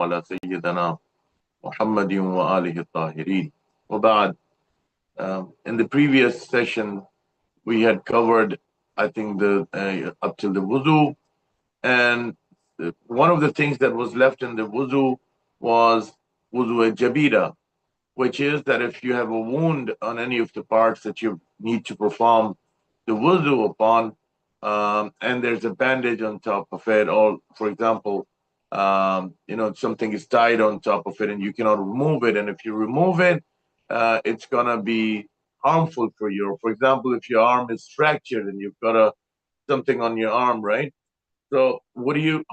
على سيدنا محمد وآله الطاهرين وبعد. In the previous session, we had covered, I think, the up till the wuzu, and one of the things that was left in the wuzu was wuzu jabira, which is that if you have a wound on any of the parts that you need to perform the wuzu upon, and there's a bandage on top of it, or for example, something is tied on top of it and you cannot remove it. And if you remove it, it's gonna be harmful for you. For example, if your arm is fractured and you've got something on your arm, right? So what do you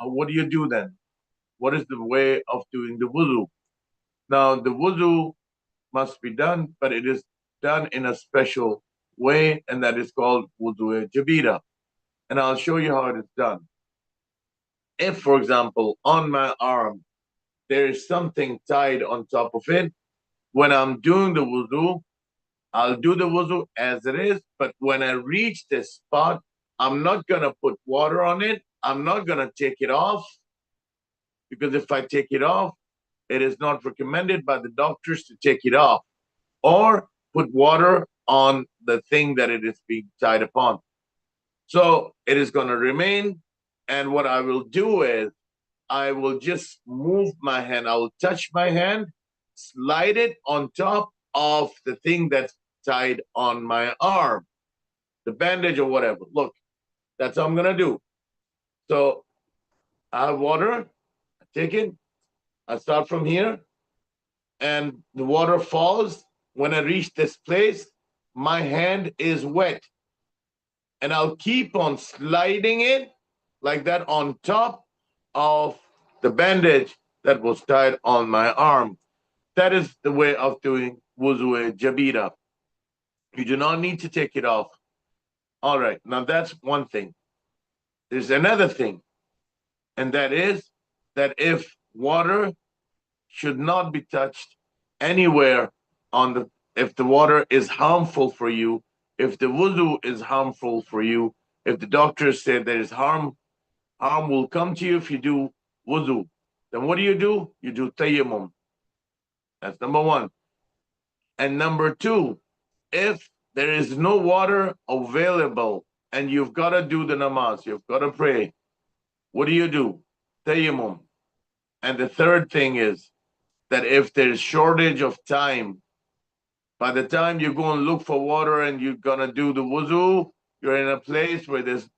do then? What is the way of doing the wuzu? Now the wuzu must be done, but it is done in a special way, and that is called wuzu jabira. And I'll show you how it is done. If, for example, on my arm, there is something tied on top of it, when I'm doing the wuzu, I'll do the wuzu as it is, but when I reach this spot, I'm not going to put water on it. I'm not going to take it off, because if I take it off, it is not recommended by the doctors to take it off or put water on the thing that it is being tied upon. So it is going to remain. And what I will do is I will just move my hand. I will touch my hand, slide it on top of the thing that's tied on my arm, the bandage or whatever. Look, that's what I'm going to do. So I have water, I take it, I start from here, and the water falls. When I reach this place, my hand is wet. And I'll keep on sliding it like that on top of the bandage that was tied on my arm. That is the way of doing wuzu jabira. You do not need to take it off. All right, now that's one thing. There's another thing, and that is that if water should not be touched anywhere if the water is harmful for you, if the wuzu is harmful for you, if the doctors say there is harm will come to you if you do wuzu, then what do? You do tayammum. That's number one. And number two, if there is no water available and you've got to do the namaz, you've got to pray, what do? Tayammum. And the third thing is that if there's shortage of time, by the time you go and look for water and you're going to do the wuzu, you're in a place where there's,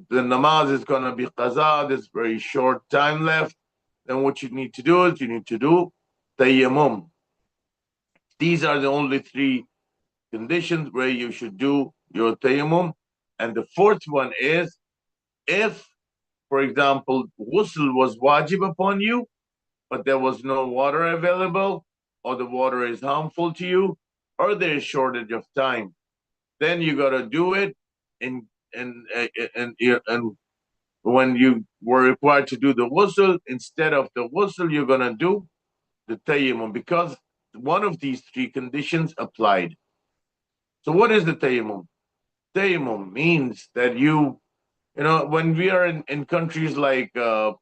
the namaz is going to be qaza, there's very short time left. Then what you need to do is you need to do tayammum. These are the only three conditions where you should do your tayammum. And the fourth one is if, for example, ghusl was wajib upon you, but there was no water available, or the water is harmful to you, or there is shortage of time, then you got to do it and when you were required to do the ghusl, instead of the ghusl, you're going to do the tayammum, because one of these three conditions applied. So what is the tayammum? Tayammum means that when we are in countries like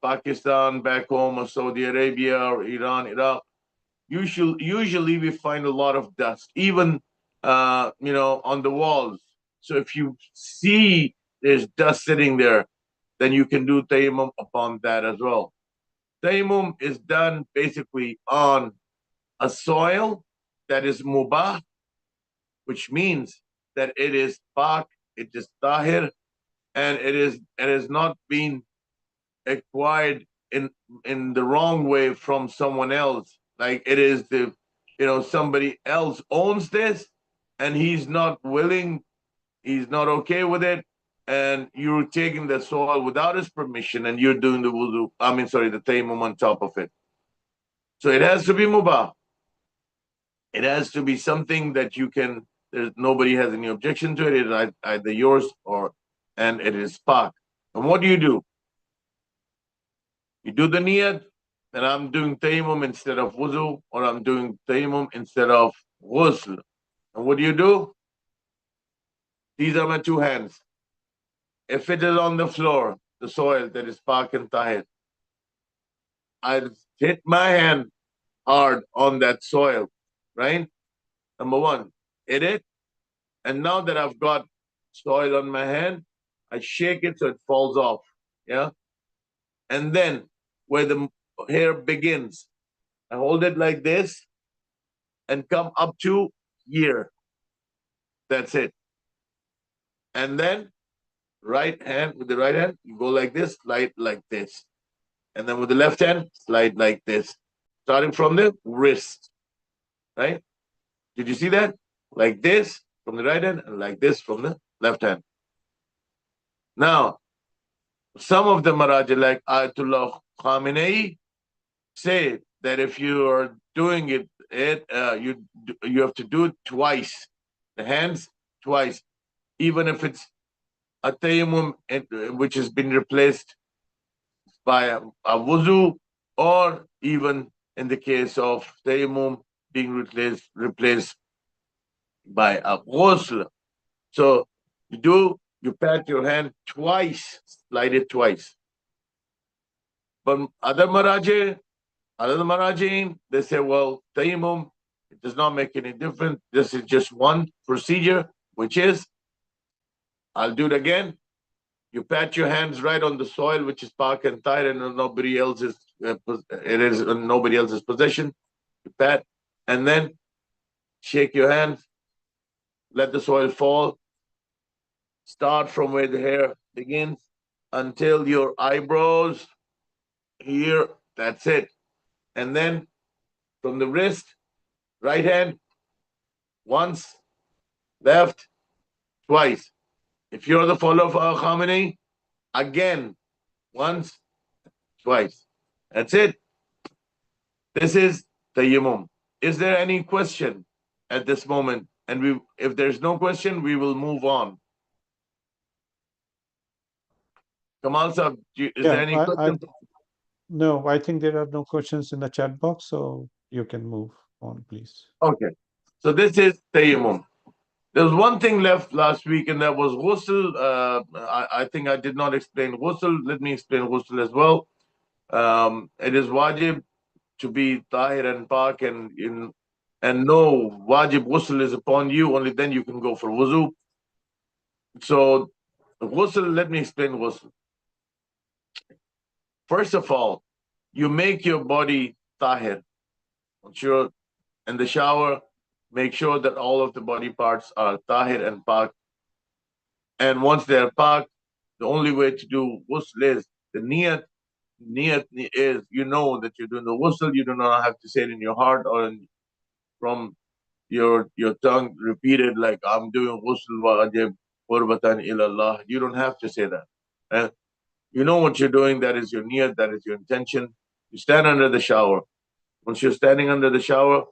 Pakistan, back home, or Saudi Arabia, or Iran, Iraq, usually we find a lot of dust, even on the walls. So if you see there's dust sitting there, then you can do tayammum upon that as well. Tayammum is done basically on a soil that is mubah, which means that it is pak, it is tahir, and it is not being acquired in the wrong way from someone else. Like it is somebody else owns this and he's not willing, he's not okay with it, and you're taking the soil without his permission and you're doing the the tayammum on top of it. So it has to be mubah. It has to be something that nobody has any objection to it. It is either yours and it is pak. And what do? You do the niyat, and I'm doing tayammum instead of wuzu, or I'm doing tayammum instead of ghusl. And what do? These are my two hands. If it is on the floor, the soil that is pak and tahir, I hit my hand hard on that soil, right? Number one, hit it. And now that I've got soil on my hand, I shake it so it falls off. Yeah. And then where the hair begins, I hold it like this and come up to here. That's it. And then right hand, with the right hand, you go like this, slide like this. And then with the left hand, slide like this. Starting from the wrist, right? Did you see that? Like this from the right hand and like this from the left hand. Now, some of the Maraja, like Ayatollah Khamenei, say that if you are doing it, you have to do it twice, the hands twice, even if it's a tayammum which has been replaced by a wuzu, or even in the case of tayammum being replaced by a ghusl. So you pat your hand twice, slide it twice. But other Marajin, they say, well, tayammum, it does not make any difference. This is just one procedure, which is, I'll do it again. You pat your hands right on the soil, which is pak and tahir, and nobody else's. It is in nobody else's possession. You pat, and then shake your hands. Let the soil fall. Start from where the hair begins until your eyebrows here. That's it. And then from the wrist, right hand, once, left, twice. If you're the follower of Agha Khamenei, again, once, twice. That's it. This is tayammum. Is there any question at this moment? And if there's no question, we will move on. Kamal Sahab, is there any question? No, I think there are no questions in the chat box, so you can move on, please. Okay. So this is tayammum. There was one thing left last week, and that was ghusl. I think I did not explain ghusl. Let me explain ghusl as well. It is wajib to be tahir and pak, and no wajib ghusl is upon you. Only then you can go for wuzu. So ghusl, let me explain ghusl. First of all, you make your body tahir. Once you're in the shower, make sure that all of the body parts are tahir and pak. And once they're pak, the only way to do ghusl is the niyat. Niyat is, you know that you're doing the ghusl. You do not have to say it in your heart or from your tongue repeated, like, I'm doing ghusl wajib qurbatan ilallah. You don't have to say that. And you know what you're doing. That is your niyat. That is your intention. You stand under the shower. Once you're standing under the shower,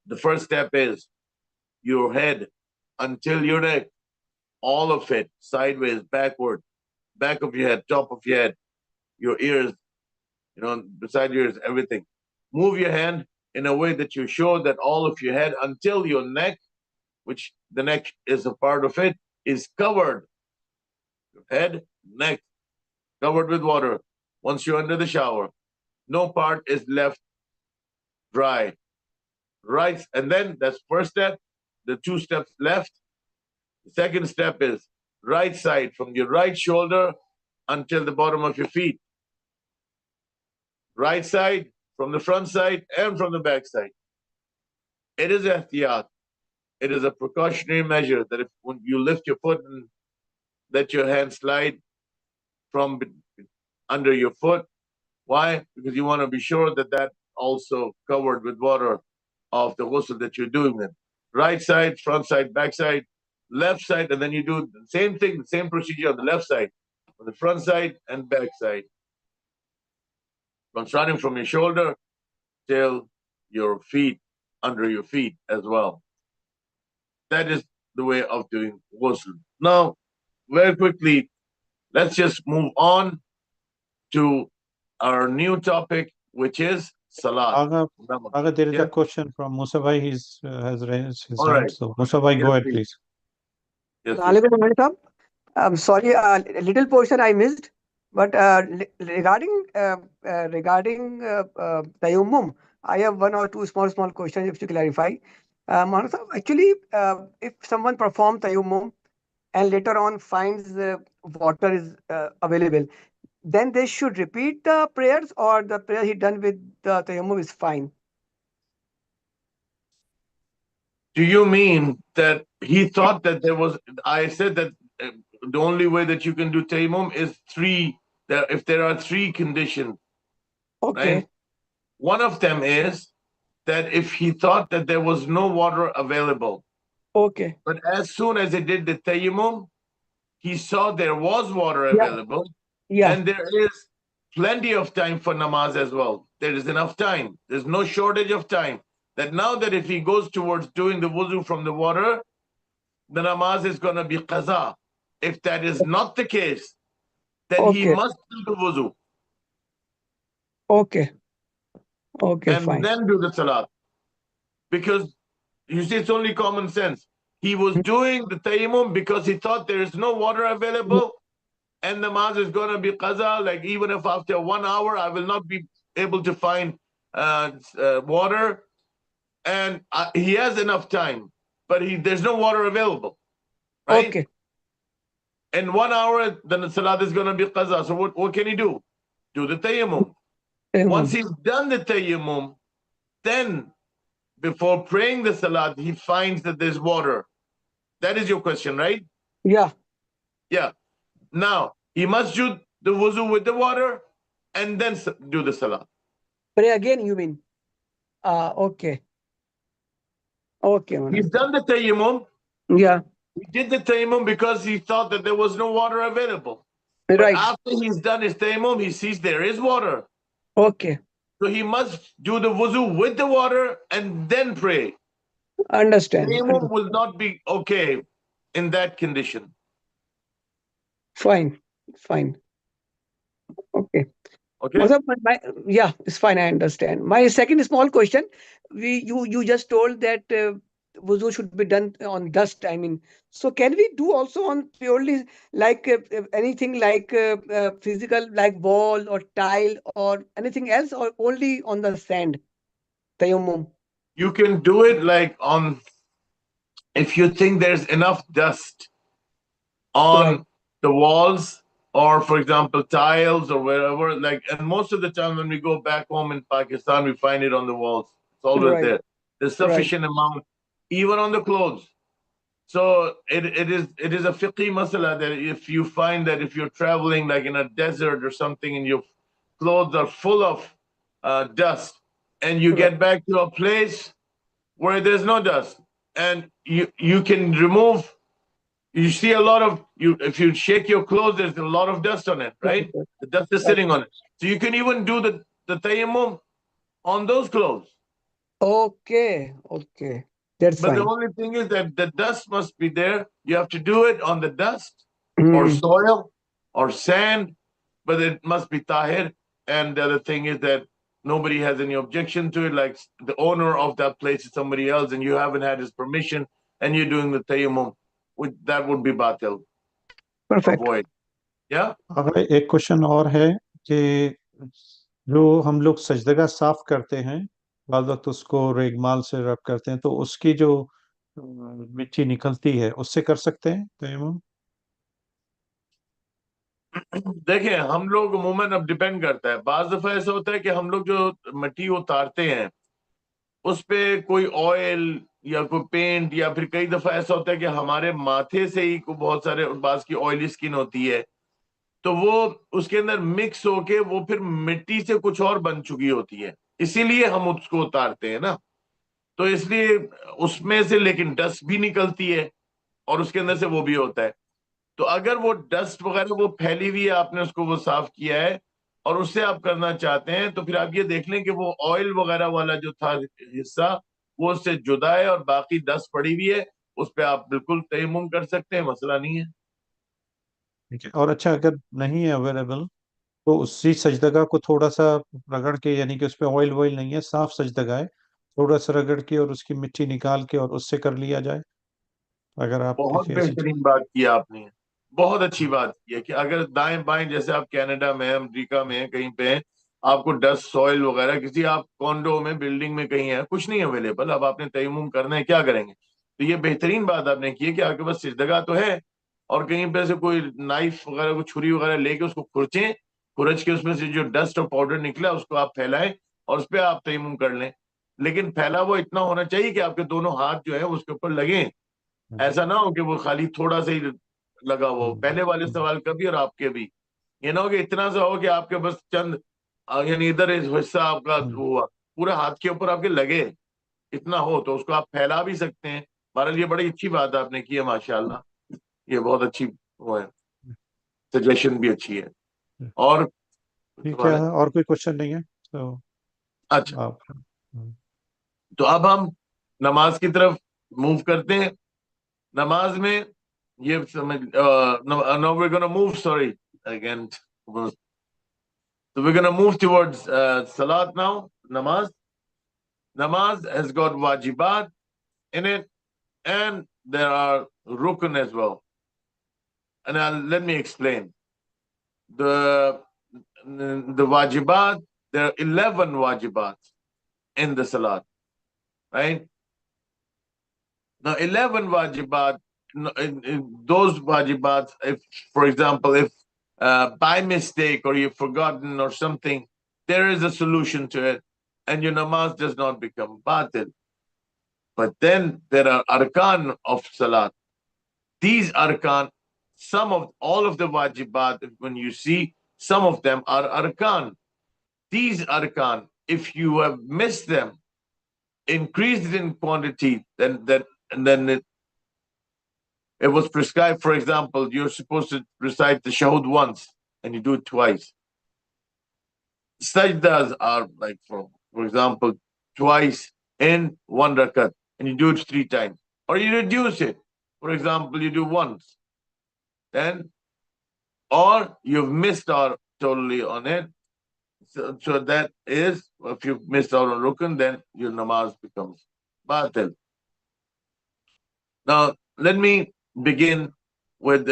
the first step is your head until your neck, all of it, sideways, backward, back of your head, top of your head, your ears, beside your ears, everything. Move your hand in a way that you show that all of your head until your neck, which the neck is a part of it, is covered. Your head, neck, covered with water. Once you're under the shower, no part is left dry. Right, and then that's first step. The 2 steps left. The second step is right side, from your right shoulder until the bottom of your feet. Right side, from the front side and from the back side. It is ihtiyat. It is a precautionary measure that when you lift your foot and let your hand slide from under your foot. Why? Because you want to be sure that that also covered with water of the ghusl that you're doing then. Right side, front side, back side, left side, and then you do the same thing, the same procedure on the left side, on the front side and back side. Starting from your shoulder till your feet, under your feet as well. That is the way of doing ghusl. Now, very quickly, let's just move on to our new topic, which is Salat. Agha, there is a question from Musa Bhai. He has raised his All hand. right. So, Musa Bhai, go ahead, please. Yes, I'm sorry, a little portion I missed. But regarding tayammum, I have one or two small questions if you clarify. Maulana Sahab, actually, if someone performs tayammum and later on finds water is available, then they should repeat the prayers, or the prayer he done with the tayammum is fine? Do you mean that he thought that there was? I said that the only way that you can do tayammum is three. That if there are three conditions, Okay. right? One of them is that if he thought that there was no water available, Okay. but as soon as he did the tayammum, he saw there was water Yeah. available, Yeah. and there is plenty of time for namaz as well. There is enough time. There's no shortage of time. That now that if he goes towards doing the wuzu from the water, the namaz is going to be qaza. If that is not the case, then he Okay. must do the wuzu Okay. Okay. and Fine. then do the salat. Because you see, it's only common sense. He was doing the tayammum because he thought there is no water available, and the namaz is going to be qaza. Like even if after 1 hour I will not be able to find water, and he has enough time, but there's no water available, right? Okay. In 1 hour, then the salat is going to be qaza. So what can he do? Do the tayammum. Once he's done the tayammum, then before praying the salat, he finds that there's water. That is your question, right? Yeah. Yeah. Now, he must do the wuzu with the water and then do the salat. Pray again, you mean? Okay. Okay. He's done the tayammum. Yeah. He did the tayammum because he thought that there was no water available. But Right. after he's done his tayammum, he sees there is water. Okay. So he must do the wuzu with the water and then pray. Understand. Tayammum will not be okay in that condition. Fine. Fine. Okay. Okay. Yeah, it's fine. I understand. My second small question: you just told that wuzu should be done on dust. I mean, so can we do also on purely like anything like physical, like wall or tile or anything else, or only on the sand? Tayammum. You can do it like on, if you think there's enough dust on Right. the walls, or for example tiles or wherever, like, and most of the time when we go back home in Pakistan, we find it on the walls. It's always Right. there. There's sufficient amount, even on the clothes. So it is a fiqhi masala that if you find that if you're traveling like in a desert or something and your clothes are full of dust, and you get back to a place where there's no dust, and you can remove, you see a lot of, if you shake your clothes, there's a lot of dust on it, right? The dust is sitting on it. So you can even do the tayammum on those clothes. Okay. Okay. That's But the fine. only thing is that the dust must be there. You have to do it on the dust or Hmm. soil or sand, but it must be tahir. And the other thing is that nobody has any objection to it. Like the owner of that place is somebody else, and you haven't had his permission, and you're doing the tayammum, that would be batil. Perfect. Avoid. Yeah. अगर एक question और है कि जो हम लोग सजदगा साफ करते हैं, बाद वक्त उसको रेगमाल से रब करते हैं, तो उसकी जो मिट्टी निकलती है, उससे कर सकते हैं तयम्मुम? देखिए, हम लोग अमूमन अब डिपेंड करता है, बाज दफा ऐसा होता है कि हम लोग जो मिट्टी उतारते हैं उस पे कोई ऑयल या कोई पेंट, या फिर कई दफा ऐसा होता है कि हमारे माथे से ही बहुत सारे बाज की ऑयली स्किन होती है, तो वो उसके अंदर मिक्स होके वो फिर मिट्टी से कुछ और बन चुकी होती है, इसीलिए हम उसको उतारते हैं ना। तो इसलिए उसमें से लेकिन डस्ट भी निकलती है और उसके अंदर से वो भी होता है। तो अगर वो डस्ट वगैरह वो फैली हुई है, आपने उसको वो साफ किया है और उससे आप करना चाहते हैं, तो फिर आप ये देख लें कि वो ऑयल वगैरह वाला जो था हिस्सा वो उससे जुदा है और बाकी डस्ट पड़ी हुई है, उस पर आप बिल्कुल तयम्मुम कर सकते हैं, मसला नहीं है। ठीक है। और अच्छा, अगर नहीं है अवेलेबल, तो उसी सजदगा को थोड़ा सा रगड़ के, यानी कि उसमें ऑयल वॉयल नहीं है, साफ सजदगा है, थोड़ा सा रगड़ के और उसकी मिट्टी निकाल के और उससे कर लिया जाए, अगर आप बहुत किसी ऐसी बेहतरीन बात की आपने, बहुत अच्छी बात है कि अगर दाएं बाएं, जैसे आप कनाडा में हैं, अमेरिका में हैं, कहीं पे हैं, आपको डस्ट सॉइल वगैरह, किसी आप कॉन्डो में, बिल्डिंग में कहीं है, कुछ नहीं अवेलेबल, अब आपने तयम्मुम करना है, क्या करेंगे? तो ये बेहतरीन बात आपने की है कि आपके पास सिजदगा तो है, और कहीं पे से कोई नाइफ वगैरह, कोई छुरी वगैरह लेके उसको खुरचें, खुरच के उसमें से जो डस्ट और पाउडर निकला उसको आप फैलाएं और उस पर आप तयम्मुम कर लें। लेकिन फैला वो इतना होना चाहिए कि आपके दोनों हाथ जो है उसके ऊपर लगे, ऐसा ना हो कि वो खाली थोड़ा सा ही लगा हुआ हो। पहले वाले सवाल का भी और आपके भी, ये ना हो कि इतना सा हो कि आपके बस चंद यानी इधर हिस्सा आपका हुआ, पूरा हाथ के ऊपर आपके लगे, इतना हो तो उसको आप फैला भी सकते हैं। बहरहाल ये बड़ी अच्छी बात आपने की है, माशाल्लाह, ये बहुत अच्छी वो है, सजेशन भी अच्छी है। और ठीक है, और कोई क्वेश्चन नहीं है तो अच्छा, आप तो अब हम नमाज की तरफ मूव करते हैं। नमाज में ये समझ, now we're going to move, sorry again, so we're going to move towards salat now. Namaz has got wajibat in it, and there are rukun as well. And let me explain. The wajibat, there are 11 wajibat in the salat, right? Now 11 wajibat, those wajibats, if, for example, if by mistake or you've forgotten or something, there is a solution to it, and your namaz does not become batil. But then there are arkan of salat. These arkan, all of the wajibat, when you see, some of them are arkan. These arkan, if you have missed them, increased in quantity, then it was prescribed. For example, you're supposed to recite the shahud once and you do it twice. Sajdas are like, for example, twice in one rakat, and you do it 3 times. Or you reduce it. For example, you do once. Then, or you've missed out totally on it. So that is, if you've missed out on rukun, then your namaz becomes batil. Now, let me begin with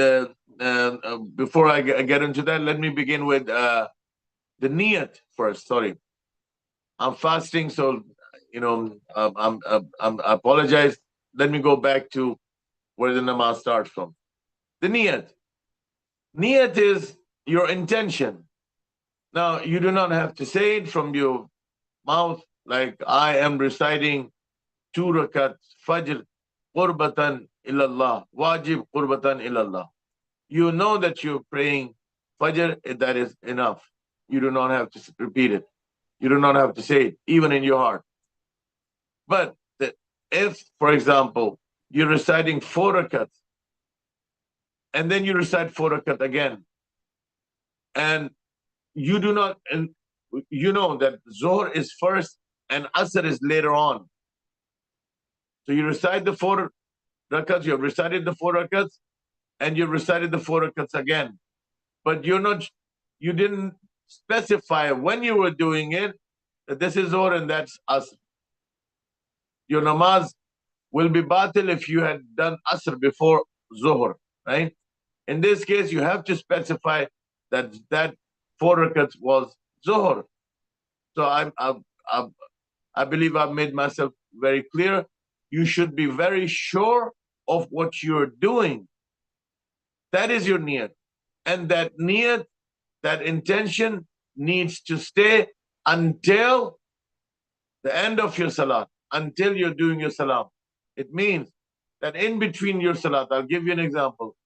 before I get into that, let me begin with the niyat first. Sorry, I'm fasting, so I apologize. Let me go back to where the namaz starts from. The niyat. Niyat is your intention. Now, you do not have to say it from your mouth, like I am reciting 2 rakat fajr qurbatan ilallah, wajib qurbatan ilallah. You know that you're praying fajr, that is enough. You do not have to repeat it. You do not have to say it, even in your heart. But if, for example, you're reciting 4 rakats, and then you recite 4 rakat again, and you do not, and you know that Zohr is first and Asr is later on. So you recite the 4 rakats, you have recited the 4 rakats, and you recited the 4 rakats again. But you didn't specify when you were doing it, that this is Zohr and that's Asr. Your namaz will be batil if you had done Asr before Zohr, right? In this case, you have to specify that 4 rakats was Zohr. So I believe I've made myself very clear. You should be very sure of what you're doing. That is your niyat. And that niyat, that intention needs to stay until the end of your salat, until you're doing your salam. It means that in between your salat, I'll give you an example.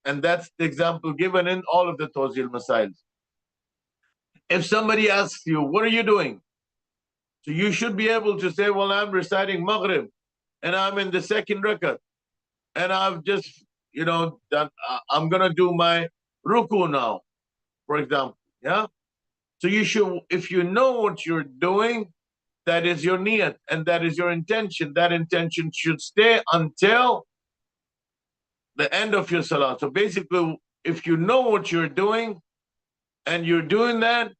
And that's the example given in all of the Tawzil Masails. If somebody asks you, what are you doing? So you should be able to say, well, I'm reciting Maghrib and I'm in the 2nd rakat. And I've just, done, I'm going to do my ruku now, for example. Yeah. So you should, if you know what you're doing, that is your niyat and that is your intention. That intention should stay until the end of your salah. So basically, if you know what you're doing and you're doing that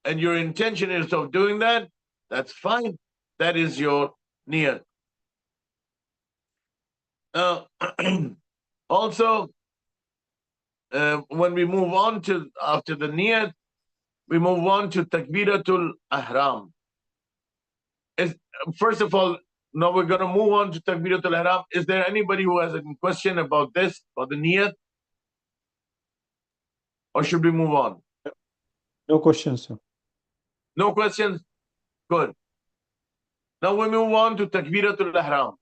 and your intention is of doing that, that's fine. That is your niyat. Also, when we move on to, after the niyat, we move on to takbiratul ihram. First of all, now we're going to move on to takbiratul ihram. Is there anybody who has a question about this, about the niyat? Or should we move on? No questions, sir. No questions? Good. Now we move on to takbiratul ihram.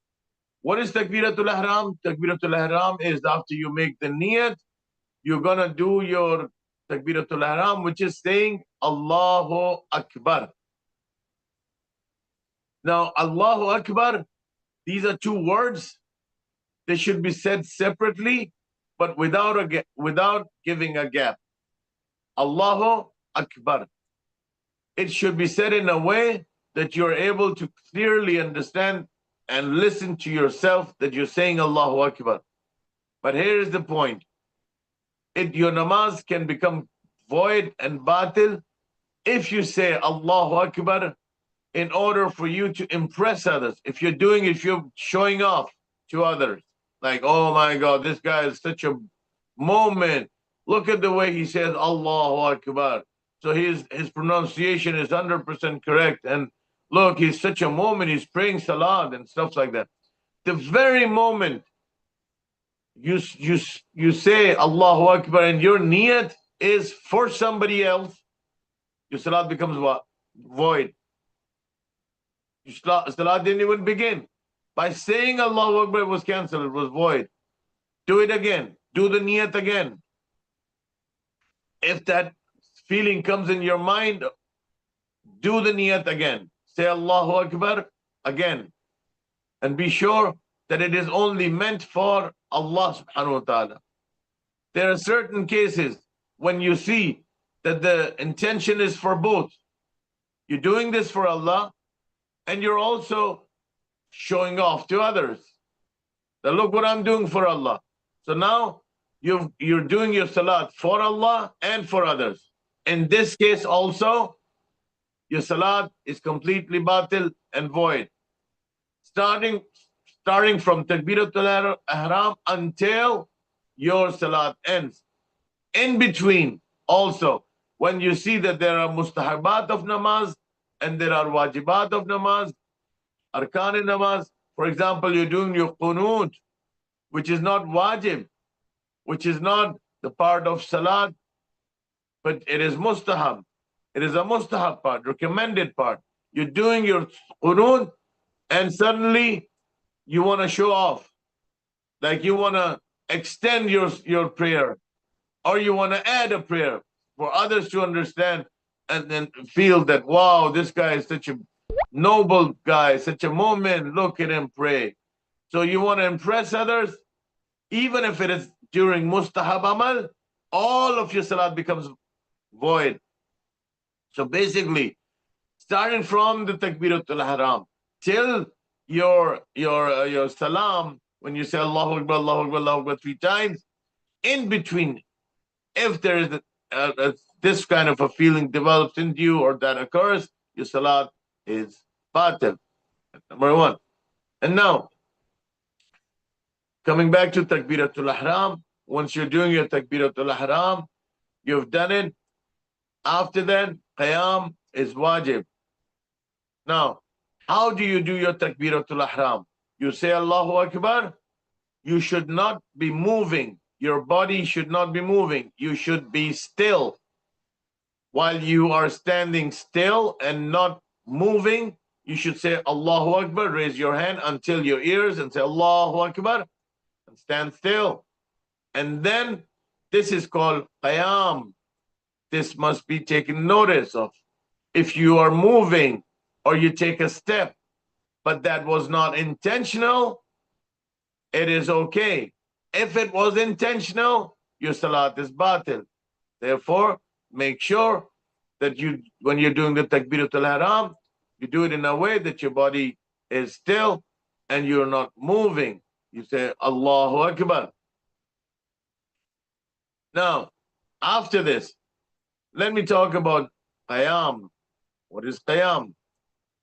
What is takbiratul ihram? Takbiratul ihram is after you make the niyat, you're going to do your takbiratul ihram, which is saying Allahu Akbar. Now, Allahu Akbar, these are two words. They should be said separately, but without giving a gap. Allahu Akbar. It should be said in a way that you're able to clearly understand and listen to yourself that you're saying Allahu Akbar. But here is the point. Your namaz can become void and batil if you say Allahu Akbar in order for you to impress others. If you're showing off to others, like, oh my God, this guy is such a moment. Look at the way he says Allahu Akbar. So his pronunciation is 100% correct. And look, he's such a moment. He's praying salat and stuff like that. The very moment you say Allahu Akbar and your niyat is for somebody else, your salat becomes what? Void. Your salat didn't even begin. By saying Allahu Akbar, it was cancelled, it was void. Do it again. Do the niyat again. If that feeling comes in your mind, do the niyat again. Say Allahu Akbar again. And be sure that it is only meant for Allah subhanahu wa ta'ala. There are certain cases when you see that the intention is for both. You're doing this for Allah and you're also showing off to others. That look what I'm doing for Allah. So now you're doing your salat for Allah and for others. In this case also, your salat is completely batil and void. Starting from takbiratul ihram until your salat ends. In between also, when you see that there are mustahabat of namaz and there are wajibat of namaz, arkan namaz, for example, you're doing your qunut, which is not wajib, which is not the part of salat, but it is mustahab. It is a mustahab part, recommended part. You're doing your qunut and suddenly you want to show off, like you want to extend your prayer, or you want to add a prayer for others to understand and then feel that, wow, this guy is such a noble guy, such a moment, look at him pray. So you want to impress others, even if it is during mustahab amal, all of your salat becomes void. So basically, starting from the takbiratul ihram till your salam, when you say Allahu Akbar, Allahu Akbar, Allahu Akbar 3 times, in between, if there is this kind of a feeling develops into you or that occurs, your salat is batil. Number 1. And now, coming back to takbiratul ihram, once you're doing your takbiratul ihram, you've done it. After that, qiyam is wajib. Now, how do you do your takbiratul ihram? You say Allahu Akbar. You should not be moving. Your body should not be moving. You should be still. While you are standing still and not moving, you should say Allahu Akbar. Raise your hand until your ears and say Allahu Akbar and stand still. And then this is called qiyam. This must be taken notice of. If you are moving or you take a step, but that was not intentional, it is okay. If it was intentional, your salat is batil. Therefore, make sure that when you're doing the takbiratul ihram, you do it in a way that your body is still and you're not moving. You say Allahu Akbar. Now, after this, let me talk about qiyam. What is qiyam?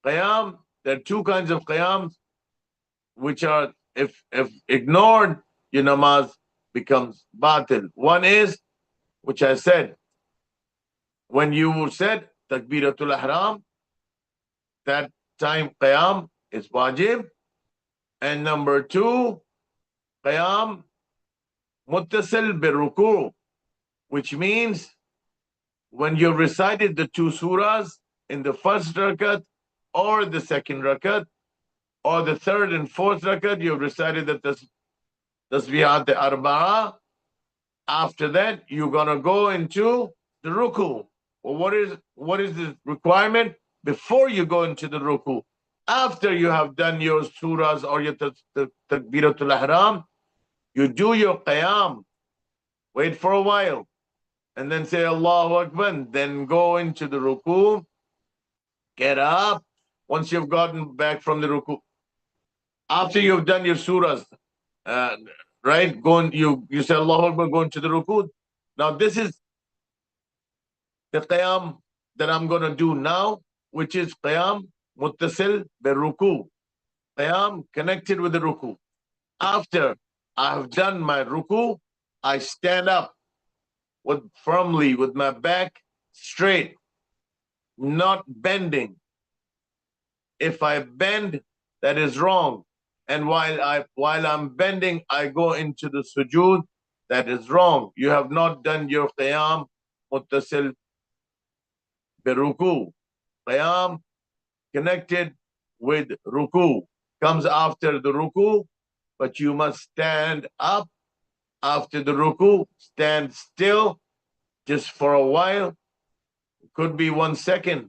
Qiyam, there are 2 kinds of qiyams, which are, if ignored, your namaz becomes batil. One is, which I said, when you said Takbiratul Ihram, that time Qiyam is wajib. And number two, Qiyam muttasil bir ruku, which means when you recited the two surahs in the first rakat or the second rakat or the third and fourth rakat, you recited the tasbihat arba'a. After that, you're gonna go into the ruku. Well, what is the requirement before you go into the ruku? After you have done your surahs or your takbiratul ihram, you do your qiyam, wait for a while, and then say Allahu Akbar, then go into the ruku, get up. Once you've gotten back from the ruku, after you've done your surahs, right, you say Allahu Akbar, go into the ruku. Now this is the qiyam that I'm going to do now, which is qiyam muttasil bir ruku, qiyam connected with the ruku. After I have done my ruku, I stand up firmly with my back straight, not bending. If I bend, that is wrong. And while I'm bending, I go into the sujood, that is wrong. You have not done your qiyam muttasil bi ruku. Qiyam connected with ruku comes after the ruku, but you must stand up after the ruku, stand still just for a while. It could be 1 second,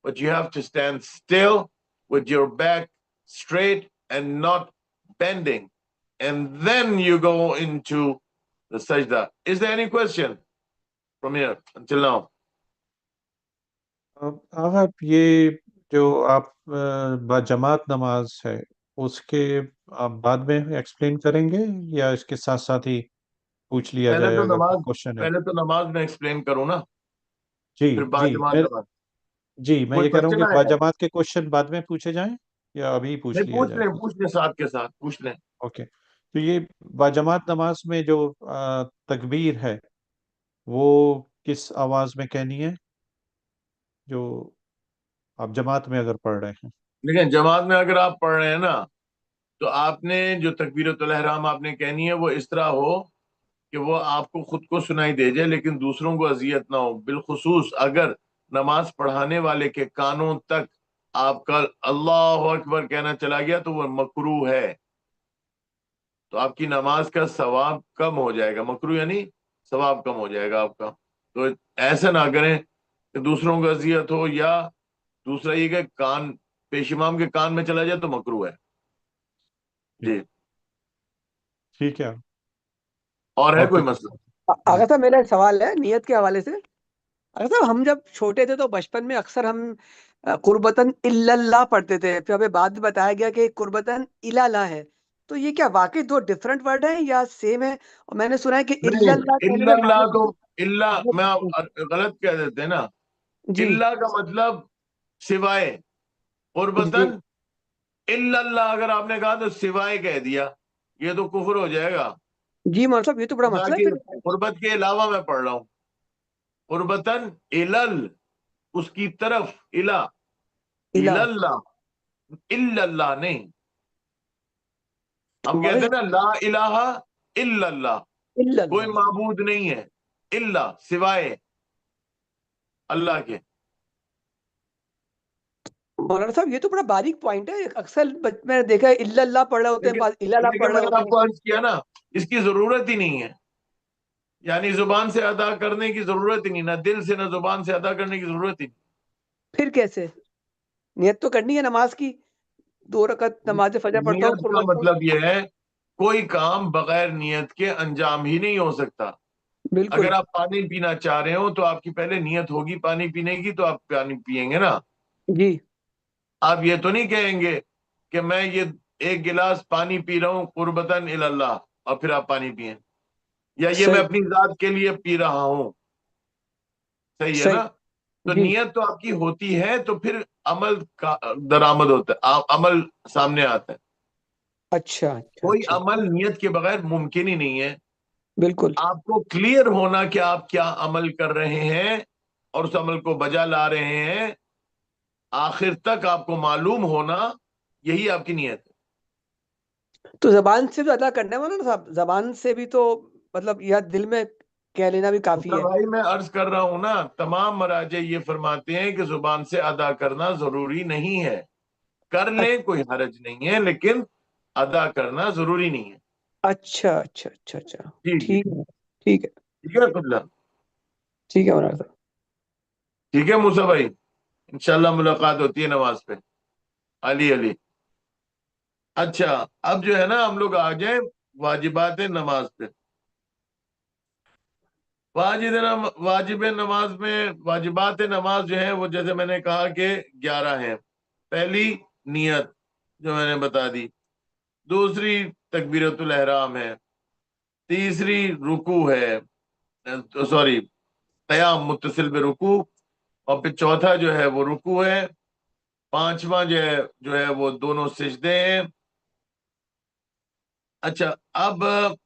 but you have to stand still with your back straight and not bending. And then you go into the sajda. Is there any question from here until now? आप ये जो आप बाजमात नमाज है उसके आप बाद में एक्सप्लेन करेंगे या इसके साथ साथ ही पूछ लिया पहले तो जाएगा नमाज क्वेश्चन है? पहले तो नमाज में एक्सप्लेन करूं ना, जी फिर जी बाजमात नमाज। मैं कोई ये कह रहा हूँ कि क्वेश्चन आया? बाजमात के क्वेश्चन बाद में पूछे जाएं या अभी पूछ नहीं, लिया जाए? पूछ लें साथ के साथ पूछ लें। ओके, तो ये बाजमात नमाज में जो तकबीर है वो किस आवाज में कहनी है जो आप जमात में अगर पढ़ रहे हैं? लेकिन जमात में अगर आप पढ़ रहे हैं ना, तो आपने जो तकबीरतुल इहराम आपने कहनी है वो इस तरह हो कि वो आपको खुद को सुनाई दे जाए लेकिन दूसरों को अजियत ना हो। बिलखुसूस अगर नमाज पढ़ाने वाले के कानों तक आपका अल्लाहु अकबर कहना चला गया तो वो मकरूह है, तो आपकी नमाज का सवाब कम हो जाएगा। मकरूह यानी सवाब कम हो जाएगा आपका। तो ऐसा ना करें कि दूसरों को अजियत हो, या दूसरा ये कि कान पेश इमाम के कान में चला जाए तो मकरूह है। जी ठीक है। और है और कोई कुछ? मसला? आगा साहब मेरा एक सवाल है नियत के हवाले से। आगा साहब हम जब छोटे थे तो बचपन में अक्सर हम कुर्बतन इल्लल्लाह पढ़ते थे, फिर हमें बाद में बताया गया कि कुर्बतन इलाला है। तो ये क्या वाकई दो डिफरेंट वर्ड हैं या सेम है? और मैंने सुना है कि नहीं, इल्लल्लाह कहने में इल्लल्लाह तो इल्ला में आप माने गलत कह देते हैं ना। जी इल्ला का मतलब सिवाय, जी कुर्बतन इल्लल्लाह अगर आपने कहा तो सिवाय कह दिया, ये तो कुफ्र हो जाएगा। जी मौलवी साहब, ये तो बड़ा खुदा मसला है की फिर। कुर्बत के अलावा मैं पढ़ रहा हूँ। कुर्बतन इलल, उसकी तरफ, इला, इला इलल्लाह, इल्लल्लाह नहीं। हम मौलवी कहते हैं ना ला इलाहा इल्लल्लाह, कोई इल्लल्लाह। माबूद नहीं है इल्ला, सिवाय अल्लाह के। मौलाना साहब ये तो बड़ा बारीक पॉइंट है। अक्सर मैंने देखा है इल्लल्लाह पढ़ रहे होते हैं, बाद इल्लल्लाह पढ़ रहे मैंने होते हैं। आपको अर्ज किया ना, इसकी जरूरत ही नहीं है, यानी जुबान से अदा करने की जरूरत ही नहीं, ना दिल से ना जुबान से अदा करने की जरूरत ही नहीं। फिर कैसे? नियत तो करनी है नमाज की, 2 रकात नमाज फजर पढ़ता हूँ, नियत का मतलब यह है कोई काम बगैर नियत के अंजाम ही नहीं हो सकता। बिल्कुल अगर आप पानी पीना चाह रहे हो तो आपकी पहले नियत होगी पानी पीने की, तो आप पानी पिएंगे ना। जी। आप ये तो नहीं कहेंगे कि मैं ये 1 गिलास पानी पी रहा हूँ कुर्बतन इल्लल्लाह और फिर आप पानी पिए, या ये मैं सही अपनी जात के लिए पी रहा हूँ। सही है सही ना? तो जी। नियत तो आपकी होती है, तो फिर अमल का दरामद होता है, अमल सामने आता है। अच्छा अच्छा कोई अच्छा। अमल नियत के बगैर मुमकिन ही नहीं है। बिल्कुल। आपको क्लियर होना कि आप क्या अमल कर रहे हैं और उस अमल को बजा ला रहे हैं, आखिर तक आपको मालूम होना, यही आपकी नियत है। तो जबान से भी अदा करना है मौलाना साहब, जबान से भी तो मतलब या दिल में कह लेना भी काफी तो है? भाई मैं अर्ज कर रहा हूं ना, तमाम मराजे ये फरमाते हैं कि जुबान से अदा करना जरूरी नहीं है, कर लें कोई हरज नहीं है, लेकिन अदा करना जरूरी नहीं है। अच्छा अच्छा अच्छा अच्छा। जी जी। ठीक है ठीक है। ठीक है कुल्ला। ठीक है मौलाना साहब। ठीक है मूसा भाई, इंशाल्लाह मुलाकात होती है नमाज पे। अली अली। अच्छा, अब जो है ना हम लोग आ जाए वाजिबात नमाज पे। वाजिब नमाज में वाजिबात नमाज जो है वो जैसे मैंने कहा कि 11 हैं। पहली नियत जो मैंने बता दी, दूसरी तकबीरतुल एहराम है, तीसरी रुकू है, सॉरी क़याम मुत्तसिल बे रुकू, और फिर चौथा जो है वो रुकू है, पांचवा जो है वो दोनों सिजदे हैं। अच्छा, अब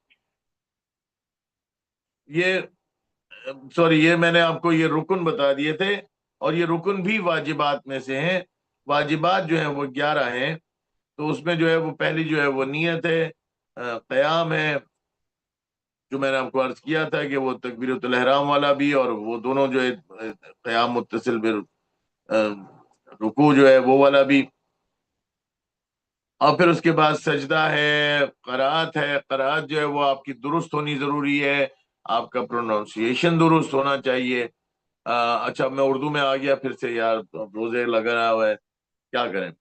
ये सॉरी ये मैंने आपको ये रुकन बता दिए थे, और ये रुकन भी वाजिबात में से हैं। वाजिबात जो है वो 11 हैं। तो उसमें जो है वो पहली जो है वो नियत है, क़याम है, जो मैंने आपको अर्ज किया था कि वो तकबीरतुल एहराम वाला भी, और वो दोनों जो है क़याम मुत्तसिल बिल रुकू जो है वो वाला भी। और फिर उसके बाद सजदा है, क़राअत है। क़राअत जो है वो आपकी दुरुस्त होनी जरूरी है, आपका प्रोनाउंसिएशन दुरुस्त होना चाहिए। अच्छा, मैं उर्दू में आ गया फिर से यार, तो अब रोजे लगा रहा हुआ है, क्या करें।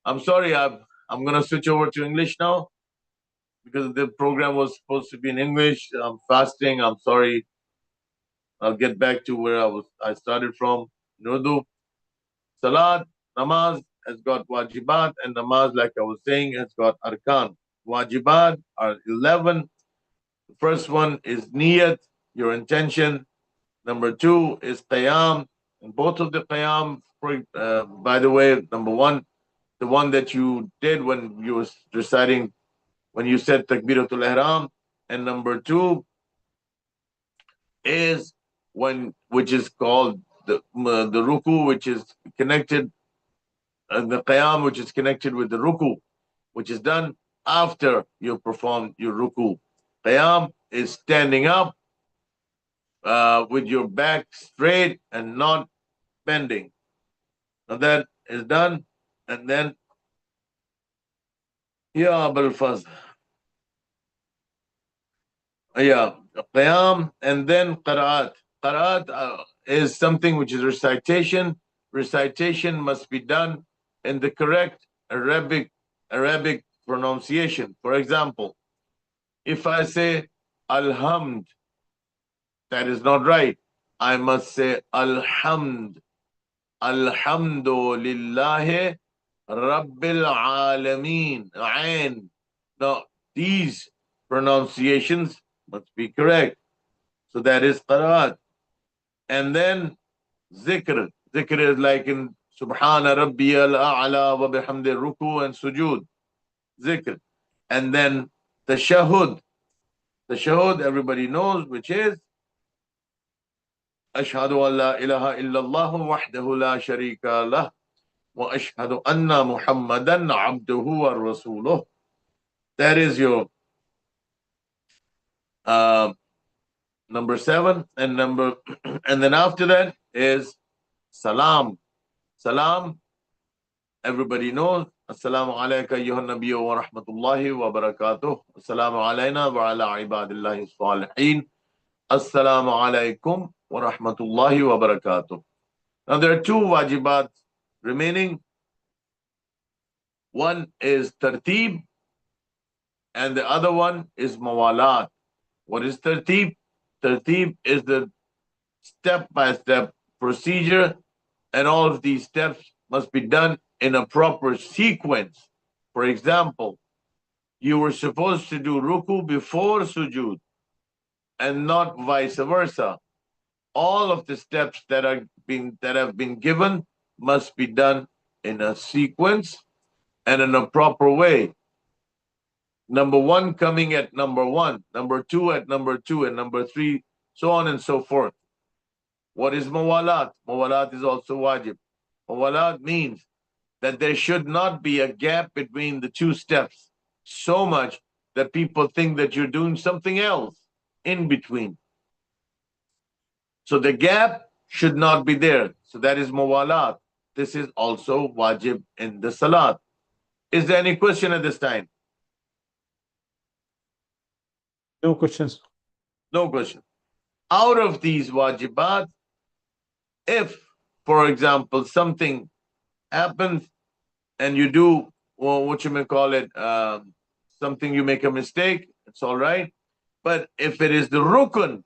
I'm sorry, I'm gonna switch over to English now because the program was supposed to be in English. I'm fasting. I'm sorry. I'll get back to where I started from in Urdu. Salat, namaz has got wajibat, and namaz, like I was saying, has got arkan. Wajibat are 11. The first one is niyat, your intention. Number two is qiyam. And both of the qiyam, by the way, number one, the one that you did when you were reciting, when you said takbiratul ihram, and number two is which is called the ruku, which is connected, the qiyam, which is connected with the ruku, which is done after you perform your ruku. Qiyam is standing up with your back straight and not bending. Now that is done, and then ya Abul Faz, yeah, qiyam, and then qaraat. Qaraat is something which is recitation. Recitation must be done in the correct Arabic pronunciation. For example, if I say alhamd, that is not right. I must say alhamd. Alhamdulillahi Rabbil Alameen. Ain. Now, these pronunciations must be correct. So that is qaraat. And then zikr. Zikr is like in Subhana Rabbiyal A'la wa bihamdi ruku and sujud. Zikr. And then tashahud. Tashahud, everybody knows, which is Ashhadu an la ilaha illallah wahdahu la sharika lah wa ashhadu anna Muhammadan abduhu wa rasuluh. That is your uh, number 7, and and then after that is salam. Salam, everybody knows. Assalamu alayka ayyuhan nabiyyu wa rahmatullahi wa barakatuh. Assalamu alayna wa ala ibadillahi salihin. Assalamu alaykum wa rahmatullahi wa barakatuh. Now there are two wajibat remaining. One is tartib and the other one is mawalat. What is tartib? Tartib is the step-by-step procedure, and all of these steps must be done in a proper sequence. For example, you were supposed to do ruku before sujud and not vice versa. All of the steps that have been given must be done in a sequence and in a proper way. number 1 coming at number 1, number 2 at number 2, and number 3, so on and so forth. What is mawalat? Mawalat is also wajib. Mawalat means that there should not be a gap between the 2 steps so much that people think that you're doing something else in between. So the gap should not be there. So that is mawalat. This is also wajib in the salat. Is there any question at this time? No questions. No question. Out of these wajibat, if, for example, something happens and you do, well, what you may call it, something you make a mistake, it's all right. But if it is the rukun,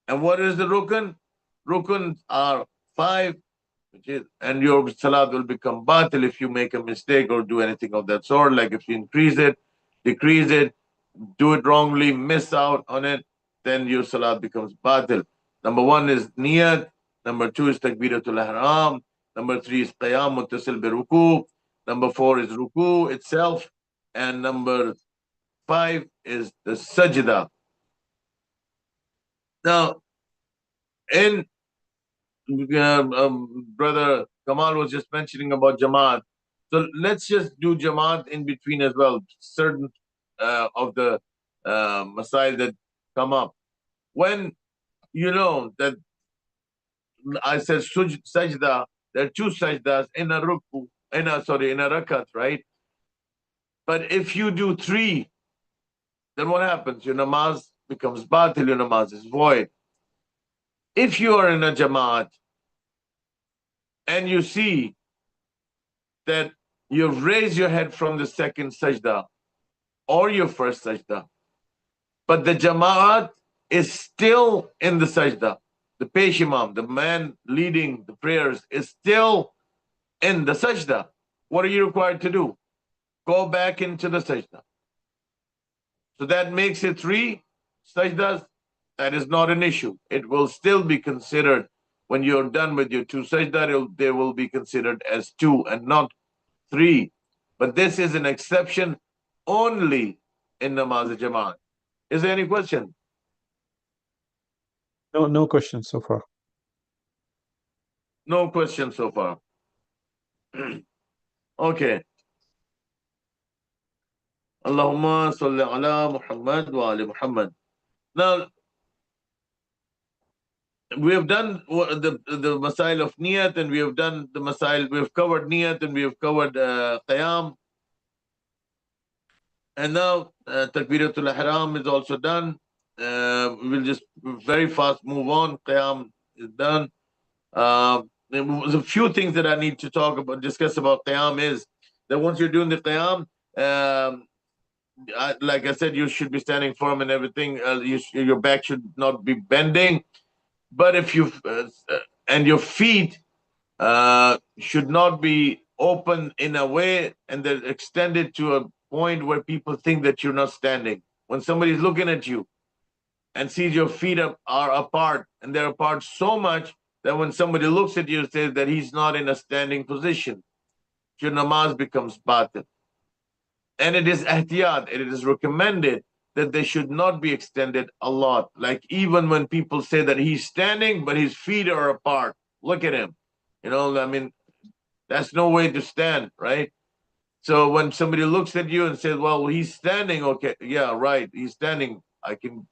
and what is the rukun? Rukun are 5, which is, and your salat will become batil if you make a mistake or do anything of that sort. Like if you increase it, decrease it, do it wrongly, miss out on it, then your salat becomes batil. Number 1 is niyat. Number 2 is takbiratul ihram. Number 3 is qiyam muttasil bi ruku. Number 4 is ruku itself. And number 5 is the sajda. Now, in Brother Kamal was just mentioning about Jamaat. So let's just do Jamaat in between as well. Certain of the masail that come up. When you know that I said sajda, there are 2 sajdas in a ruku, in a rakat, right? But if you do 3, then what happens? Your namaz becomes batil, your namaz is void. If you are in a Jamaat and you see that you've raised your head from the second sajda or your first sajda, but the Jamaat is still in the sajda, the Pesh Imam, the man leading the prayers, is still in the sajda, what are you required to do? Go back into the sajda. So that makes it 3 sajdas. That is not an issue. It will still be considered, when you're done with your 2 sajda, they will be considered as 2 and not 3. But this is an exception only in namaz Jamaat. Is there any question? No questions so far. No question so far. Okay. Allahumma salli ala Muhammad wa ali Muhammad. Now, we have done the masail of niyat, and we have done the masail, we have covered niyat, and we have covered qiyam. And now takbiratul ihram is also done. We'll just very fast move on. Qiyam is done. There was a few things that I need to discuss about qiyam is that once you're doing the qiyam, like I said, you should be standing firm and everything. Your back should not be bending. But if you and your feet should not be open in a way and they're extended to a point where people think that you're not standing. When somebody's looking at you and sees your feet are apart, and they're apart so much that when somebody looks at you, says that he's not in a standing position, your namaz becomes batil. And it is ihtiyat, it is recommended that they should not be extended a lot. Like even when people say that he's standing, but his feet are apart, look at him. I mean, that's no way to stand, right? So when somebody looks at you and says, well, he's standing, okay, yeah, right, he's standing, I can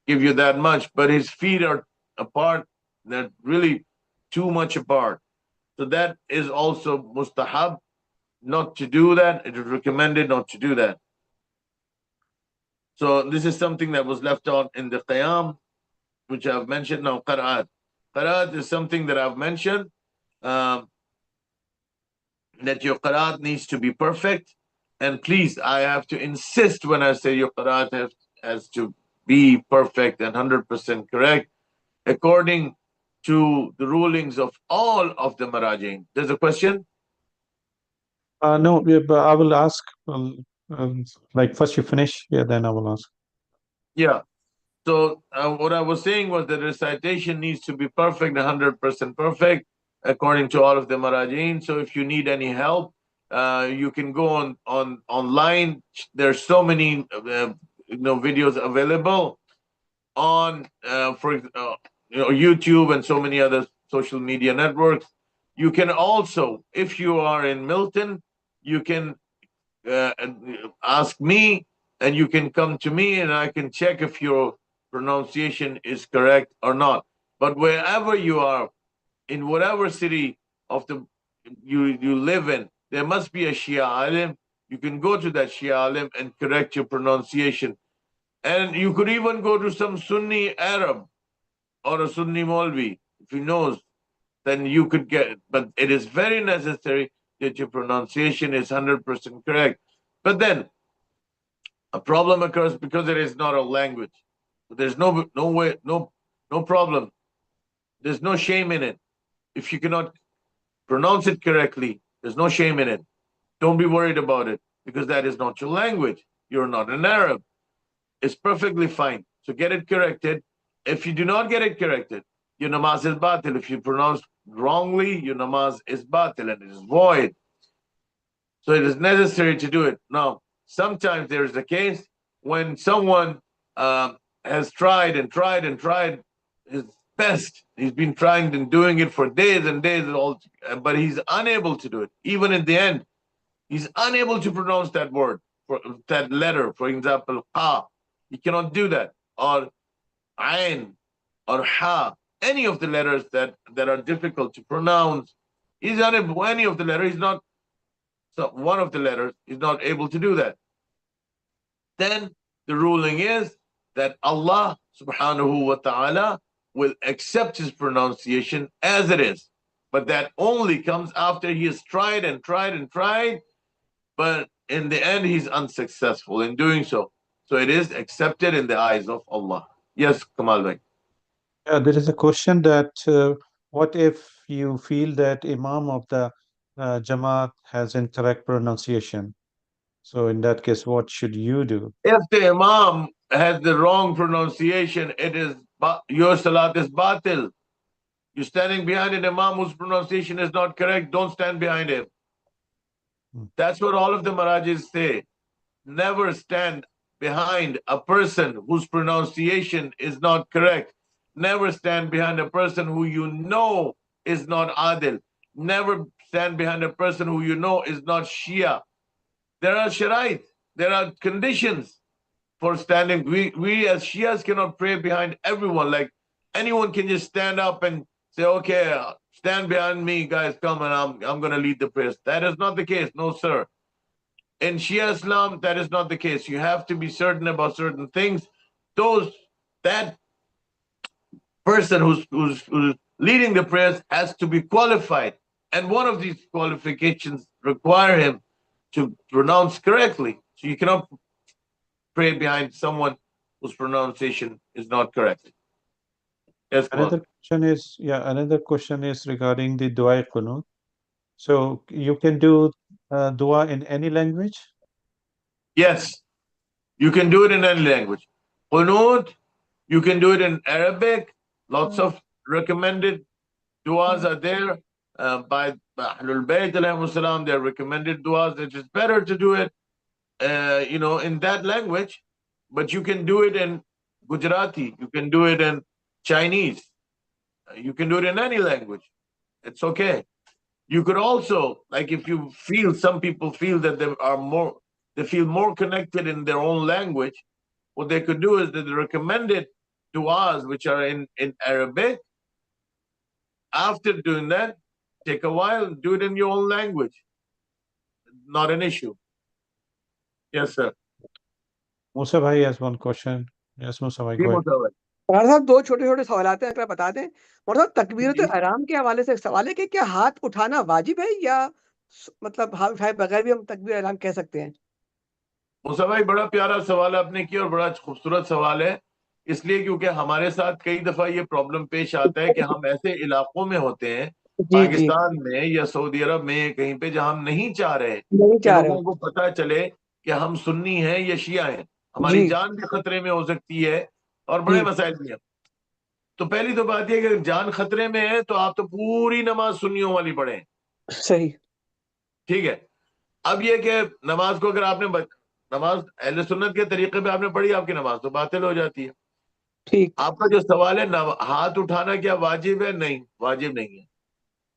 give you that much, but his feet are apart, they're really too much apart. So that is also mustahab, not to do that. It is recommended not to do that. So this is something that was left out in the qiyam, which I've mentioned. Now, qira'at. Qira'at is something that I've mentioned, that your qira'at needs to be perfect. And please, I have to insist when I say your qira'at has to be perfect and 100% correct, according to the rulings of all of the marajin. There's a question? No, but I will ask, like first you finish, then I will ask. Yeah. So what I was saying was that recitation needs to be perfect, 100% perfect, according to all of the marajin. So if you need any help, You can go online. There's so many videos available on YouTube and so many other social media networks. You can also, if you are in Milton, you can ask me, and you can come to me, and I can check if your pronunciation is correct or not. But wherever you are, in whatever city of you live in, there must be a Shia alim. You can go to that Shia alim and correct your pronunciation. And you could even go to some Sunni Arab or a Sunni Maulvi, if he knows, then you could get, but it is very necessary that your pronunciation is 100% correct. But then a problem occurs because it is not a language. There's no problem. There's no shame in it. If you cannot pronounce it correctly, there's no shame in it. Don't be worried about it, because that is not your language. You're not an Arab. It's perfectly fine. So get it corrected. If you do not get it corrected, your namaz is batil. If you pronounce wrongly, your namaz is batil and it is void. So it is necessary to do it. Now, sometimes there is a case when someone has tried his best. He's been trying and doing it for days and days, but he's unable to do it. Even in the end, he's unable to pronounce that word, that letter. For example, ha. He cannot do that. Or ain, or ha. Any of the letters that are difficult to pronounce. He's unable. Any of the letters, he's not. So one of the letters is not able to do that. Then the ruling is that Allah subhanahu wa ta'ala will accept his pronunciation as it is. But that only comes after he has tried, but in the end he's unsuccessful in doing so. So it is accepted in the eyes of Allah. Yes, Kamal bhai. There is a question that what if you feel that Imam of the Jamaat has incorrect pronunciation? So in that case, what should you do? If the Imam has the wrong pronunciation, your salat is batil. You're standing behind an Imam whose pronunciation is not correct, don't stand behind him. That's what all of the Marajis say. Never stand behind a person whose pronunciation is not correct. Never stand behind a person who you know is not adil. Never stand behind a person who you know is not Shia. There are sharait, there are conditions for standing. We as Shias cannot pray behind everyone. Like anyone can just stand up and say, okay, stand behind me, guys, come, and I'm going to lead the prayers. That is not the case. No, sir. In Shia Islam, that is not the case. You have to be certain about certain things. That person who's leading the prayers has to be qualified. And one of these qualifications require him to pronounce correctly. So you cannot pray behind someone whose pronunciation is not correct. Yes, another question is regarding the dua qunut. So you can do dua in any language? Yes, you can do it in any language. Qunut, you can do it in Arabic. Lots of recommended duas are there by Ahlul Bayt alayhimus salam. They're recommended duas. It is better to do it, in that language. But you can do it in Gujarati. You can do it in Chinese. You can do it in any language. It's okay. You could also, like, if you feel, some people feel that they feel more connected in their own language, what they could do is that the recommended duas, which are in Arabic, after doing that, take a while, do it in your own language. Not an issue. Yes, sir. Musa bhai has one question. Yes, Musa bhai, go ahead. मौलाना साहब, दो छोटे छोटे सवाल हैं, अगर बता दें। मौलाना साहब, तकबीरत ihram के हवाले से एक सवाल है कि क्या हाथ उठाना वाजिब है, या मतलब हाथ उठाए बगैर भी हम तकबीर ihram कह सकते हैं? मुसा भाई, बड़ा प्यारा सवाल आपने किया और बड़ा खूबसूरत सवाल है, इसलिए क्योंकि हमारे साथ कई दफा ये प्रॉब्लम पेश आता है कि हम ऐसे इलाकों में होते हैं, पाकिस्तान में या सऊदी अरब में, कहीं पे जहां हम नहीं चाह रहे कि लोगों को पता चले कि हम सुन्नी हैं या शिया हैं। हमारी जान भी खतरे में हो सकती है और बड़े मसाइल भी हैं। तो पहली तो बात यह कि अगर जान खतरे में है तो आप तो पूरी नमाज सुन्नियों वाली पढ़ें। सही, ठीक है। اب یہ کہ نماز کو اگر آپ نے نماز اہل سنت کے طریقے پہ آپ نے پڑھی، آپ کی نماز تو باطل ہو جاتی ہے. ٹھیک. آپ کا جو سوال ہے ہاتھ اٹھانا کیا واجب ہے؟ نہیں، واجب نہیں ہے.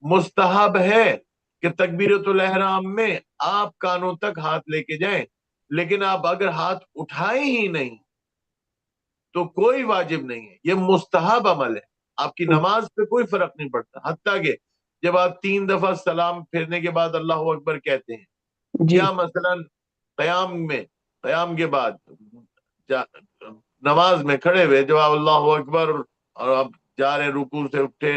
مستحب ہے کہ تکبیرۃ الاحرام میں آپ کانوں تک ہاتھ لے کے جائیں، لیکن آپ اگر ہاتھ اٹھائیں ہی نہیں تو کوئی واجب نہیں ہے. یہ مستحب عمل ہے، آپ کی نماز پہ کوئی فرق نہیں پڑتا. حتیٰ کہ جب آپ 3 دفعہ سلام پھیرنے کے بعد اللہ اکبر کہتے ہیں، جی. یا مثلا قیام کے بعد نماز میں کھڑے ہوئے جب آپ اللہ اکبر اور آپ جا رہے رکوع سے اٹھے،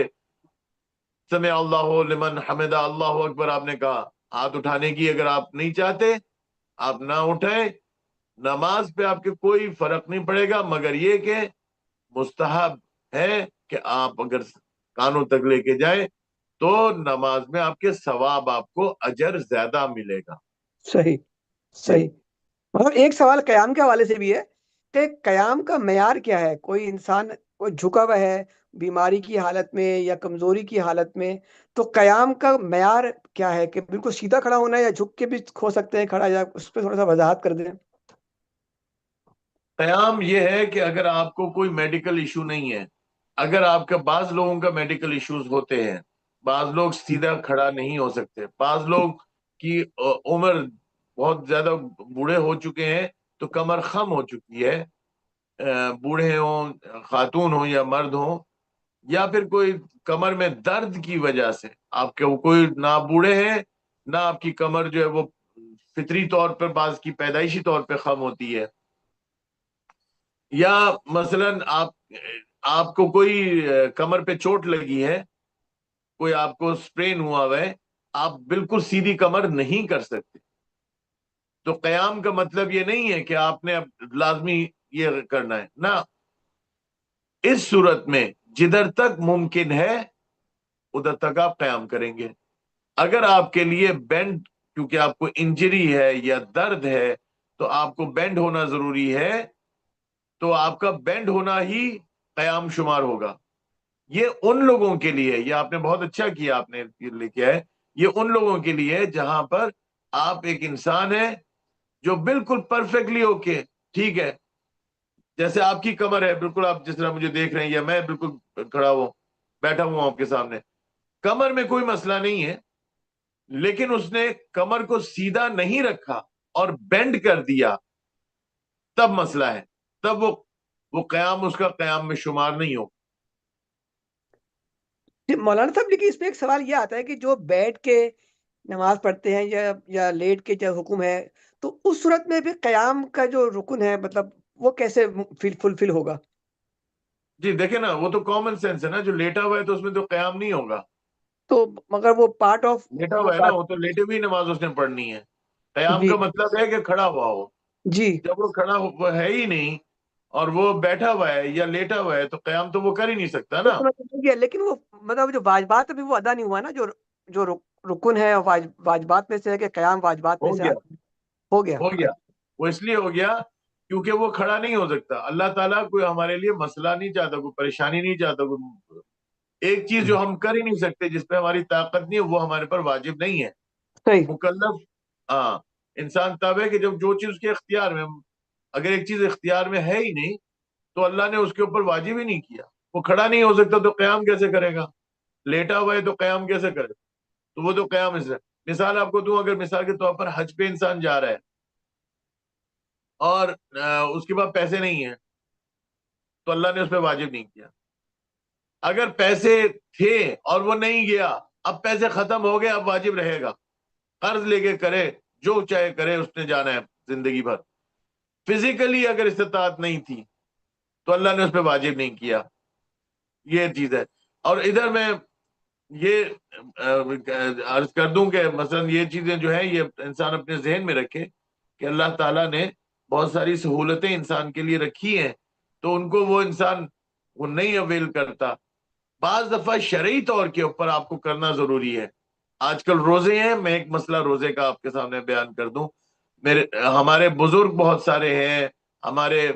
سمع اللہ لمن حمدہ، اللہ اکبر آپ نے کہا، ہاتھ اٹھانے کی اگر آپ نہیں چاہتے آپ نہ اٹھائیں، نماز پہ آپ کے کوئی فرق نہیں پڑے گا، مگر یہ کہ مستحب ہے کہ آپ اگر کانوں تک لے کے جائیں تو نماز میں آپ کے ثواب، آپ کو اجر زیادہ ملے گا. صحیح جی. صحیح. مطلب ایک سوال قیام کے حوالے سے بھی ہے کہ قیام کا معیار کیا ہے؟ کوئی انسان کوئی جھکا ہوا ہے بیماری کی حالت میں یا کمزوری کی حالت میں، تو قیام کا معیار کیا ہے؟ کہ بالکل سیدھا کھڑا ہونا ہے یا جھک کے بھی کھو سکتے ہیں کھڑا؟ یا اس پہ تھوڑا سا وضاحت کر دیں. قیام یہ ہے کہ اگر آپ کو کوئی میڈیکل ایشو نہیں ہے، اگر آپ کا، بعض لوگوں کا میڈیکل ایشوز ہوتے ہیں، بعض لوگ سیدھا کھڑا نہیں ہو سکتے، بعض لوگ کی عمر بہت زیادہ بوڑھے ہو چکے ہیں تو کمر خم ہو چکی ہے، بوڑھے ہوں، خاتون ہوں یا مرد ہوں، یا پھر کوئی کمر میں درد کی وجہ سے آپ کے کوئی نہ بوڑھے ہیں نہ آپ کی کمر جو ہے وہ فطری طور پر بعض کی پیدائشی طور پہ خم ہوتی ہے، یا مثلا آپ کو کوئی کمر پہ چوٹ لگی ہے، کوئی آپ کو سپرین ہوا ہے، آپ بالکل سیدھی کمر نہیں کر سکتے. تو قیام کا مطلب یہ نہیں ہے کہ آپ نے اب لازمی یہ کرنا ہے، نہ. اس صورت میں جدھر تک ممکن ہے ادھر تک آپ قیام کریں گے. اگر آپ کے لیے بینڈ، کیونکہ آپ کو انجری ہے یا درد ہے تو آپ کو بینڈ ہونا ضروری ہے، تو آپ کا بینڈ ہونا ہی قیام شمار ہوگا. یہ ان لوگوں کے لیے، یہ آپ نے بہت اچھا کیا، آپ نے لے کے آئے، یہ ان لوگوں کے لیے جہاں پر آپ ایک انسان ہے جو بالکل پرفیکٹلی اوکے، ٹھیک ہے، جیسے آپ کی کمر ہے بالکل، آپ جس طرح مجھے دیکھ رہے ہیں یا میں بالکل کھڑا ہوں بیٹھا ہوں آپ کے سامنے، کمر میں کوئی مسئلہ نہیں ہے، لیکن اس نے کمر کو سیدھا نہیں رکھا اور بینڈ کر دیا، تب مسئلہ ہے، تب وہ قیام اس کا قیام میں شمار نہیں ہو. مولانا صاحب لیکن اس میں ایک سوال یہ آتا ہے کہ جو بیٹھ کے نماز پڑھتے ہیں یا لیٹ کے جو حکم ہے، تو اس صورت میں بھی قیام کا جو رکن ہے مطلب وہ کیسے فلفل ہوگا؟ جی دیکھیں نا، وہ تو کامن سینس ہے نا، جو لیٹا ہوا ہے تو اس میں تو قیام نہیں ہوگا. تو مگر وہ پارٹ آف لیٹا ہوا ہے نا، وہ تو لیٹے ہوئی نماز اس نے پڑھنی ہے. قیام جی کا مطلب ہے کہ کھڑا ہوا ہو. جی. جب وہ کھڑا ہوا ہے ہی نہیں اور وہ بیٹھا ہوا ہے یا لیٹا ہوا ہے تو قیام تو وہ کر ہی نہیں سکتا وہ نا. تو میں سمجھ گیا، لیکن وہ مطلب جو واجبات ابھی وہ ادا نہیں ہوا نا، جو رکن ہے اور واجبات میں سے ہے کہ قیام واجبات میں ہو سے گیا، ہو گیا. ہو گیا. وہ اس لیے ہو گیا کیونکہ وہ کھڑا نہیں ہو سکتا. اللہ تعالیٰ کوئی ہمارے لیے مسئلہ نہیں چاہتا، کوئی پریشانی نہیں چاہتا. کوئی ایک چیز جو ہم کر ہی نہیں سکتے، جس پہ ہماری طاقت نہیں ہے، وہ ہمارے پر واجب نہیں ہے. صحیح. مکلف ہاں انسان تب ہے کہ جب جو چیز اس کے اختیار میں، اگر ایک چیز اختیار میں ہے ہی نہیں تو اللہ نے اس کے اوپر واجب ہی نہیں کیا. وہ کھڑا نہیں ہو سکتا تو قیام کیسے کرے گا؟ لیٹا ہوا ہے تو قیام کیسے کرے گا؟ تو وہ تو قیام اس. مثال آپ کو دوں، اگر مثال کے طور پر حج پہ انسان جا رہا ہے اور اس کے پاس پیسے نہیں ہیں تو اللہ نے اس پہ واجب نہیں کیا. اگر پیسے تھے اور وہ نہیں گیا، اب پیسے ختم ہو گئے، اب واجب رہے گا. قرض لے کے کرے، جو چاہے کرے، اس نے جانا ہے زندگی بھر. فزیکلی اگر استطاعت نہیں تھی تو اللہ نے اس پہ واجب نہیں کیا. یہ چیز ہے. اور ادھر میں یہ عرض کر دوں کہ مثلا یہ چیزیں جو ہیں یہ انسان اپنے ذہن میں رکھے کہ اللہ تعالیٰ نے بہت ساری سہولتیں انسان کے لیے رکھی ہیں، تو ان کو وہ انسان وہ نہیں اویل کرتا. بعض دفعہ شرعی طور کے اوپر آپ کو کرنا ضروری ہے. آج کل روزے ہیں، میں ایک مسئلہ روزے کا آپ کے سامنے بیان کر دوں. ہمارے بزرگ بہت سارے ہیں، ہمارے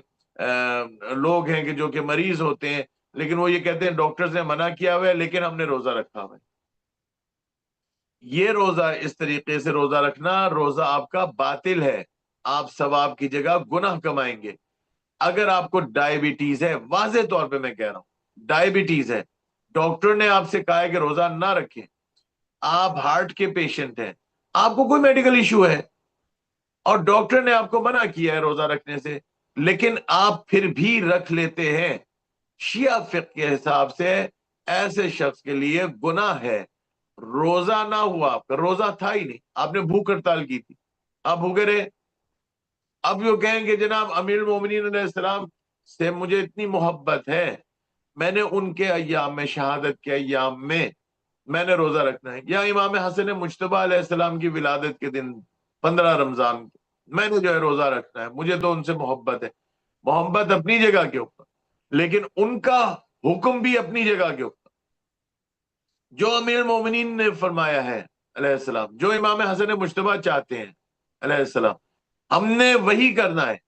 لوگ ہیں کہ جو کہ مریض ہوتے ہیں، لیکن وہ یہ کہتے ہیں ڈاکٹرز نے منع کیا ہوا ہے لیکن ہم نے روزہ رکھا ہوا ہے. ये रोजा इस तरीके से रोजा रखना, रोजा आपका बातिल है, आप सवाब की जगह गुनाह कमाएंगे। अगर आपको डायबिटीज है, वाज़े तौर पे मैं कह रहा हूं डायबिटीज है, डॉक्टर ने आपसे कहा है कि रोजा ना रखें, आप हार्ट के पेशेंट हैं, आपको कोई मेडिकल इशू है और डॉक्टर ने आपको मना किया है रोजा रखने से, लेकिन आप फिर भी रख लेते हैं, शिया फिक़्ह के हिसाब से ऐसे शख्स के लिए गुनाह है। रोजा ना हुआ आपका, रोजा था ही नहीं, आपने भूख हड़ताल की थी, आप भूखे रहे। अब वो कहेंगे जनाब अमीर मोमिनीन अलैहिस्सलाम से मुझे इतनी मोहब्बत है, मैंने उनके अय्याम में, शहादत के अय्याम में मैंने रोजा रखना है, या इमाम हसन मुज्तबा अलैहिस्सलाम की विलादत के दिन 15 रमजान मैंने जो है रोजा रखना है, मुझे तो उनसे मोहब्बत है। मोहब्बत अपनी जगह के ऊपर, लेकिन उनका हुक्म भी अपनी जगह के ऊपर। जो अमीर मोमिनीन ने फरमाया है अलैहिस्सलाम, जो इमाम हसन मुज्तबा चाहते हैं अलैहिस्सलाम, हमने वही करना है।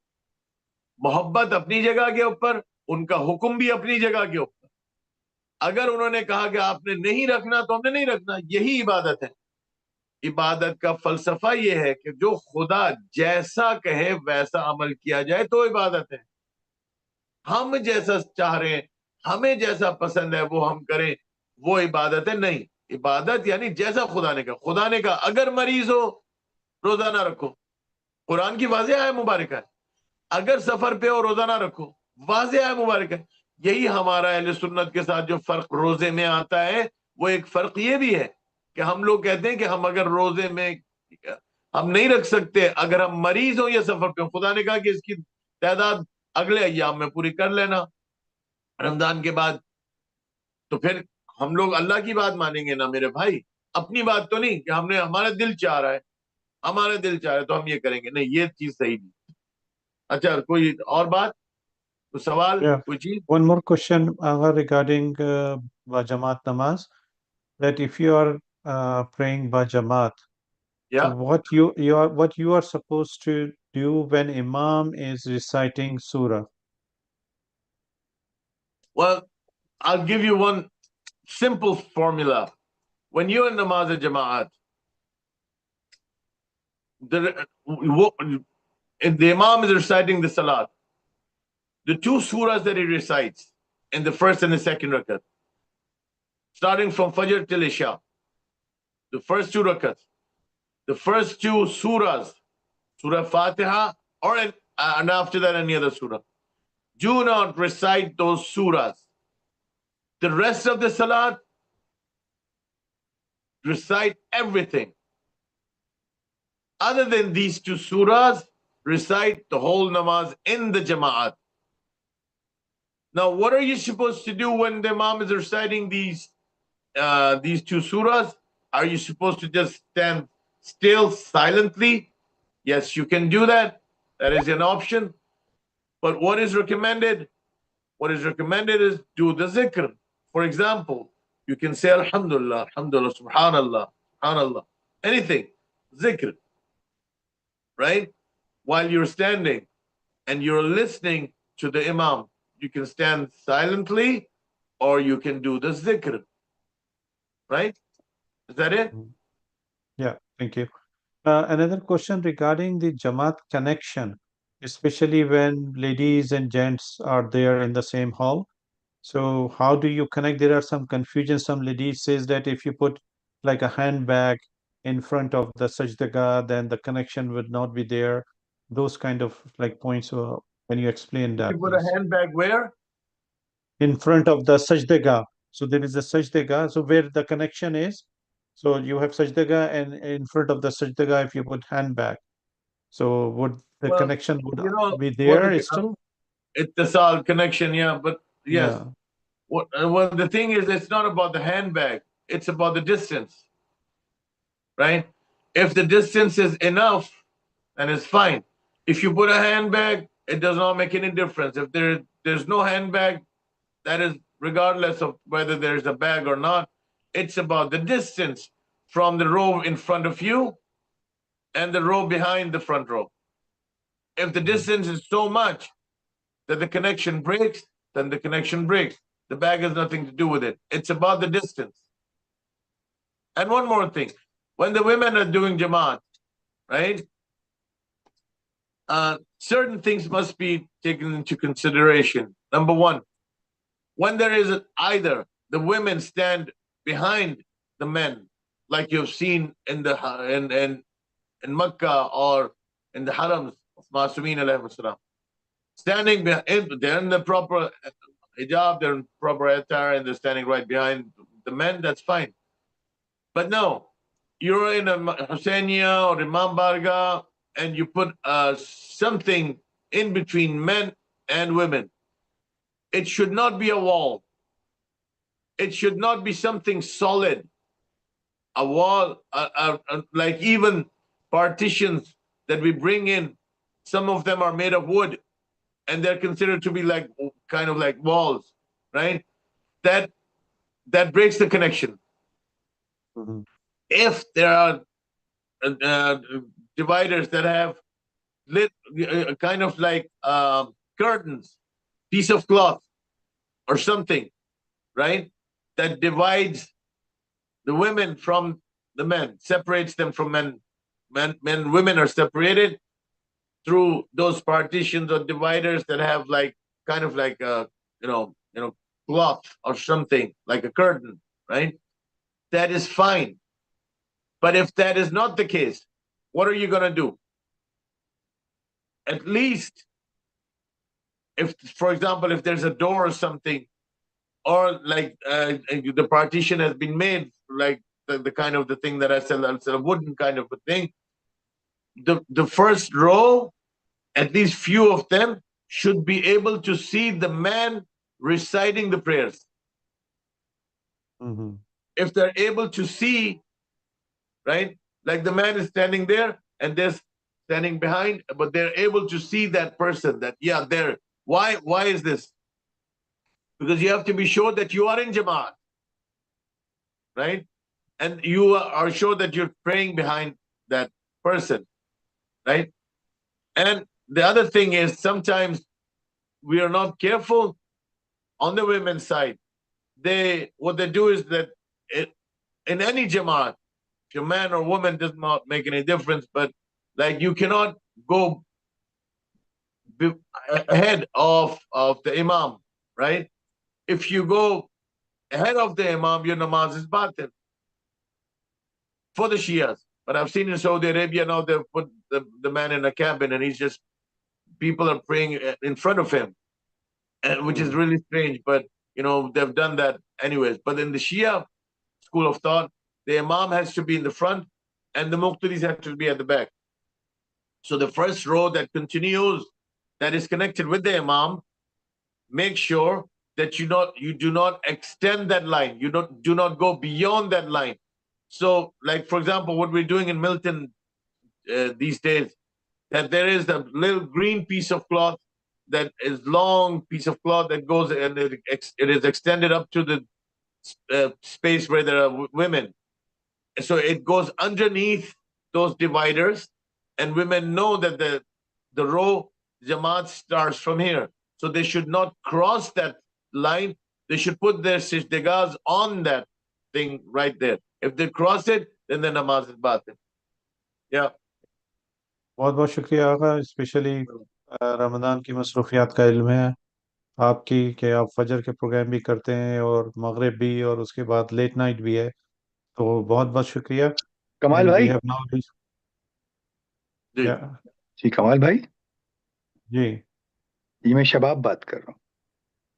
मोहब्बत अपनी जगह के ऊपर, उनका हुक्म भी अपनी जगह के ऊपर। अगर उन्होंने कहा कि आपने नहीं रखना तो हमने नहीं रखना, यही इबादत है। इबादत का फलसफा यह है कि जो खुदा जैसा कहे वैसा अमल किया जाए तो इबादत है। हम जैसा चाह रहे हैं, हमें जैसा पसंद है वो हम करें, वो इबादत है नहीं। इबादत यानी जैसा खुदा ने कहा। खुदा ने कहा अगर मरीज हो रोजा ना रखो, कुरान की वाज़ेह आयत मुबारक है। अगर सफर पे हो रोजा ना रखो, वाज़ेह आयत मुबारक है। यही हमारा अहले सुन्नत के साथ जो फर्क रोजे में आता है, वो एक फर्क ये भी है कि हम लोग कहते हैं कि हम अगर रोजे में हम नहीं रख सकते अगर हम मरीज हो या सफर पे हो। खुदा ने कहा कि इसकी तादाद अगले अय्याम में पूरी कर लेना रमजान के बाद। तो फिर हम लोग अल्लाह की बात मानेंगे ना मेरे भाई, अपनी बात तो नहीं कि हमने हमारा दिल चाह रहा है, हमारा दिल चाह रहा है तो हम ये करेंगे, नहीं, ये चीज सही नहीं। अच्छा, कोई और बात, कोई सवाल, Yeah. कोई चीज? One more question regarding Jamaat namaz. That if you are praying by Jamaat, या so what you are supposed to do when Imam is reciting Surah? well, I'll give you one simple formula. When you're in namaz jama'at, if the imam is reciting the salat, the two surahs that he recites in the first and the second rakat, starting from Fajr till Isha, the first two rakats, the first two surahs, Surah Fatiha, and after that any other surah, do not recite those surahs. The rest of the salat, recite everything. Other than these two surahs, recite the whole namaz in the jama'at. Now, what are you supposed to do when the imam is reciting these two surahs? Are you supposed to just stand still silently? Yes, you can do that. That is an option. But what is recommended? What is recommended is do the zikr. For example, you can say Alhamdulillah, Alhamdulillah, Subhanallah, Subhanallah, anything, zikr, right? While you're standing and you're listening to the imam, you can stand silently or you can do the zikr, right? Is that it? Yeah, thank you. Another question regarding the Jamaat connection, especially when ladies and gents are there in the same hall. So how do you connect? There are some confusion. Some ladies says that if you put like a handbag in front of the sajdaga, then the connection would not be there. Those kind of like points. Can you explain You that, put a please? handbag where? In front of the sajdaga. So there is a sajdaga. So where the connection is. So you have sajdaga, and in front of the sajdaga, if you put handbag, so would the Well, connection would you know be what there still? ittisal connection, yeah, but yes. Yeah. Well, the thing is, it's not about the handbag, it's about the distance, right? If the distance is enough, then it's fine. If you put a handbag, it does not make any difference. If there's no handbag, that is regardless of whether there's a bag or not. It's about the distance from the row in front of you and the row behind the front row. If the distance is so much that the connection breaks, then the connection breaks. The bag has nothing to do with it. It's about the distance. And one more thing, when the women are doing Jamaat, right? Certain things must be taken into consideration. Number one, when there is either the women stand behind the men, like you've seen in the in Makkah or in the harams of Masumeen alayhi salam, standing behind, they're in the proper hijab, they're in proper attire, and they're standing right behind the men. That's fine. But no, you're in a Hussainia or Imam Barga, and you put something in between men and women. It should not be a wall. It should not be something solid. A wall, like even partitions that we bring in, some of them are made of wood, and they're considered to be like kind of like walls, right? That breaks the connection. Mm-hmm. If there are dividers that have lit kind of like curtains, piece of cloth or something, right, that divides the women from the men, separates them from men. Women are separated through those partitions or dividers that have like kind of like a cloth or something like a curtain, right? That is fine. But if that is not the case, what are you going to do? At least, if, for example, if there's a door or something, or like the partition has been made like the kind of the thing that I said, a wooden kind of a thing, the first row, at least few of them, should be able to see the man reciting the prayers. Mm-hmm. If they're able to see, right, like the man is standing there and they're standing behind, but they're able to see that person, that, yeah, there. Why is this? Because you have to be sure that you are in Jamaat, right? And you are sure that you're praying behind that person, right? And the other thing is, sometimes we are not careful on the women's side. What they do is that in any Jamaat, if you're man or woman, does not make any difference, but like you cannot go ahead of the Imam, right? If you go ahead of the Imam, your namaz is batil for the Shias. But I've seen in Saudi Arabia now they've put the man in a cabin and he's just, people are praying in front of him, and which is really strange, but they've done that anyways. But in the Shia school of thought, the Imam has to be in the front and the Muqtadis have to be at the back. So the first row that continues, that is connected with the Imam, make sure that you do not extend that line. You do not go beyond that line. So, like, for example, what we're doing in Milton these days, that there is a little green piece of cloth, that is long piece of cloth that goes, and it is extended up to the space where there are women. So it goes underneath those dividers, and women know that the row Jamaat starts from here. So they should not cross that line. They should put their sijdegas on that thing right there. If they cross it, then the namaz is batil. Yeah. बहुत बहुत शुक्रिया आगा, specially Ramzan की मसरूफियात का इल्म है आपकी कि आप फजर के प्रोग्राम भी करते हैं और मगरिब भी, और उसके बाद लेट नाइट भी है, तो बहुत बहुत शुक्रिया। कमाल And we भाई। have now reached- ji. Yeah. जी कमाल भाई जी जी, मैं शबाब बात कर रहा हूँ।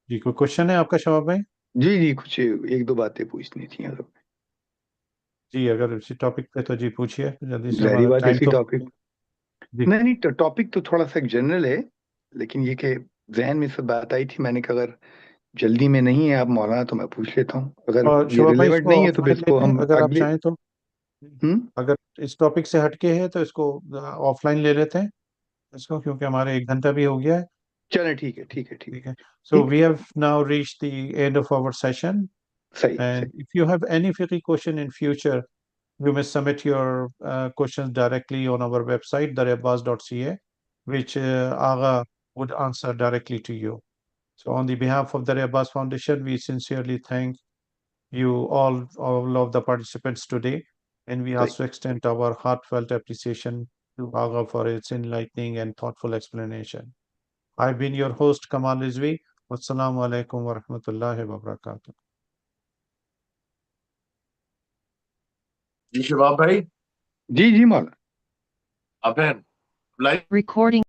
जी, कोई क्वेश्चन है आपका शबाब भाई? जी जी, कुछ एक दो बातें पूछनी थी अगर। जी, अगर इसी टॉपिक पे तो जी पूछिए जल्दी से, जाहिर हमारा बात टाइम इसी तो टॉपिक जी। नहीं, टॉपिक तो थोड़ा सा जनरल है, लेकिन ये कि जहन में से बात आई थी, मैंने कहा अगर जल्दी में नहीं है आप मौलाना तो मैं पूछ लेता हूँ, अगर और ये शबाब भाई रिलेवेंट इसको नहीं है तो फिर ऑफलाइन इसको लेते हैं, हम अगर आप अगले चाहें तो। अगर इस टॉपिक से हटके है तो इसको ऑफलाइन ले लेते हैं इसको, क्योंकि हमारे 1 घंटा भी हो गया है। चलें, ठीक है ठीक है ठीक ठीक है, है, so ठीक we have now reached the end of our session, सही and सही। if you have any fiqh question in future, you may submit your questions directly on our website daryabbas.ca, which Agha would answer directly to you. So on the behalf of the Abbas Foundation, we sincerely thank you all of the participants today, And we Right. also extend our heartfelt appreciation to Agha for its enlightening and thoughtful explanation. I've been your host, Kamal Rizvi. Wassalamu alaikum wa rahmatullahi wa barakatuh. جی شباب بھائی جی جی مولانا آپ ہیں life Recording.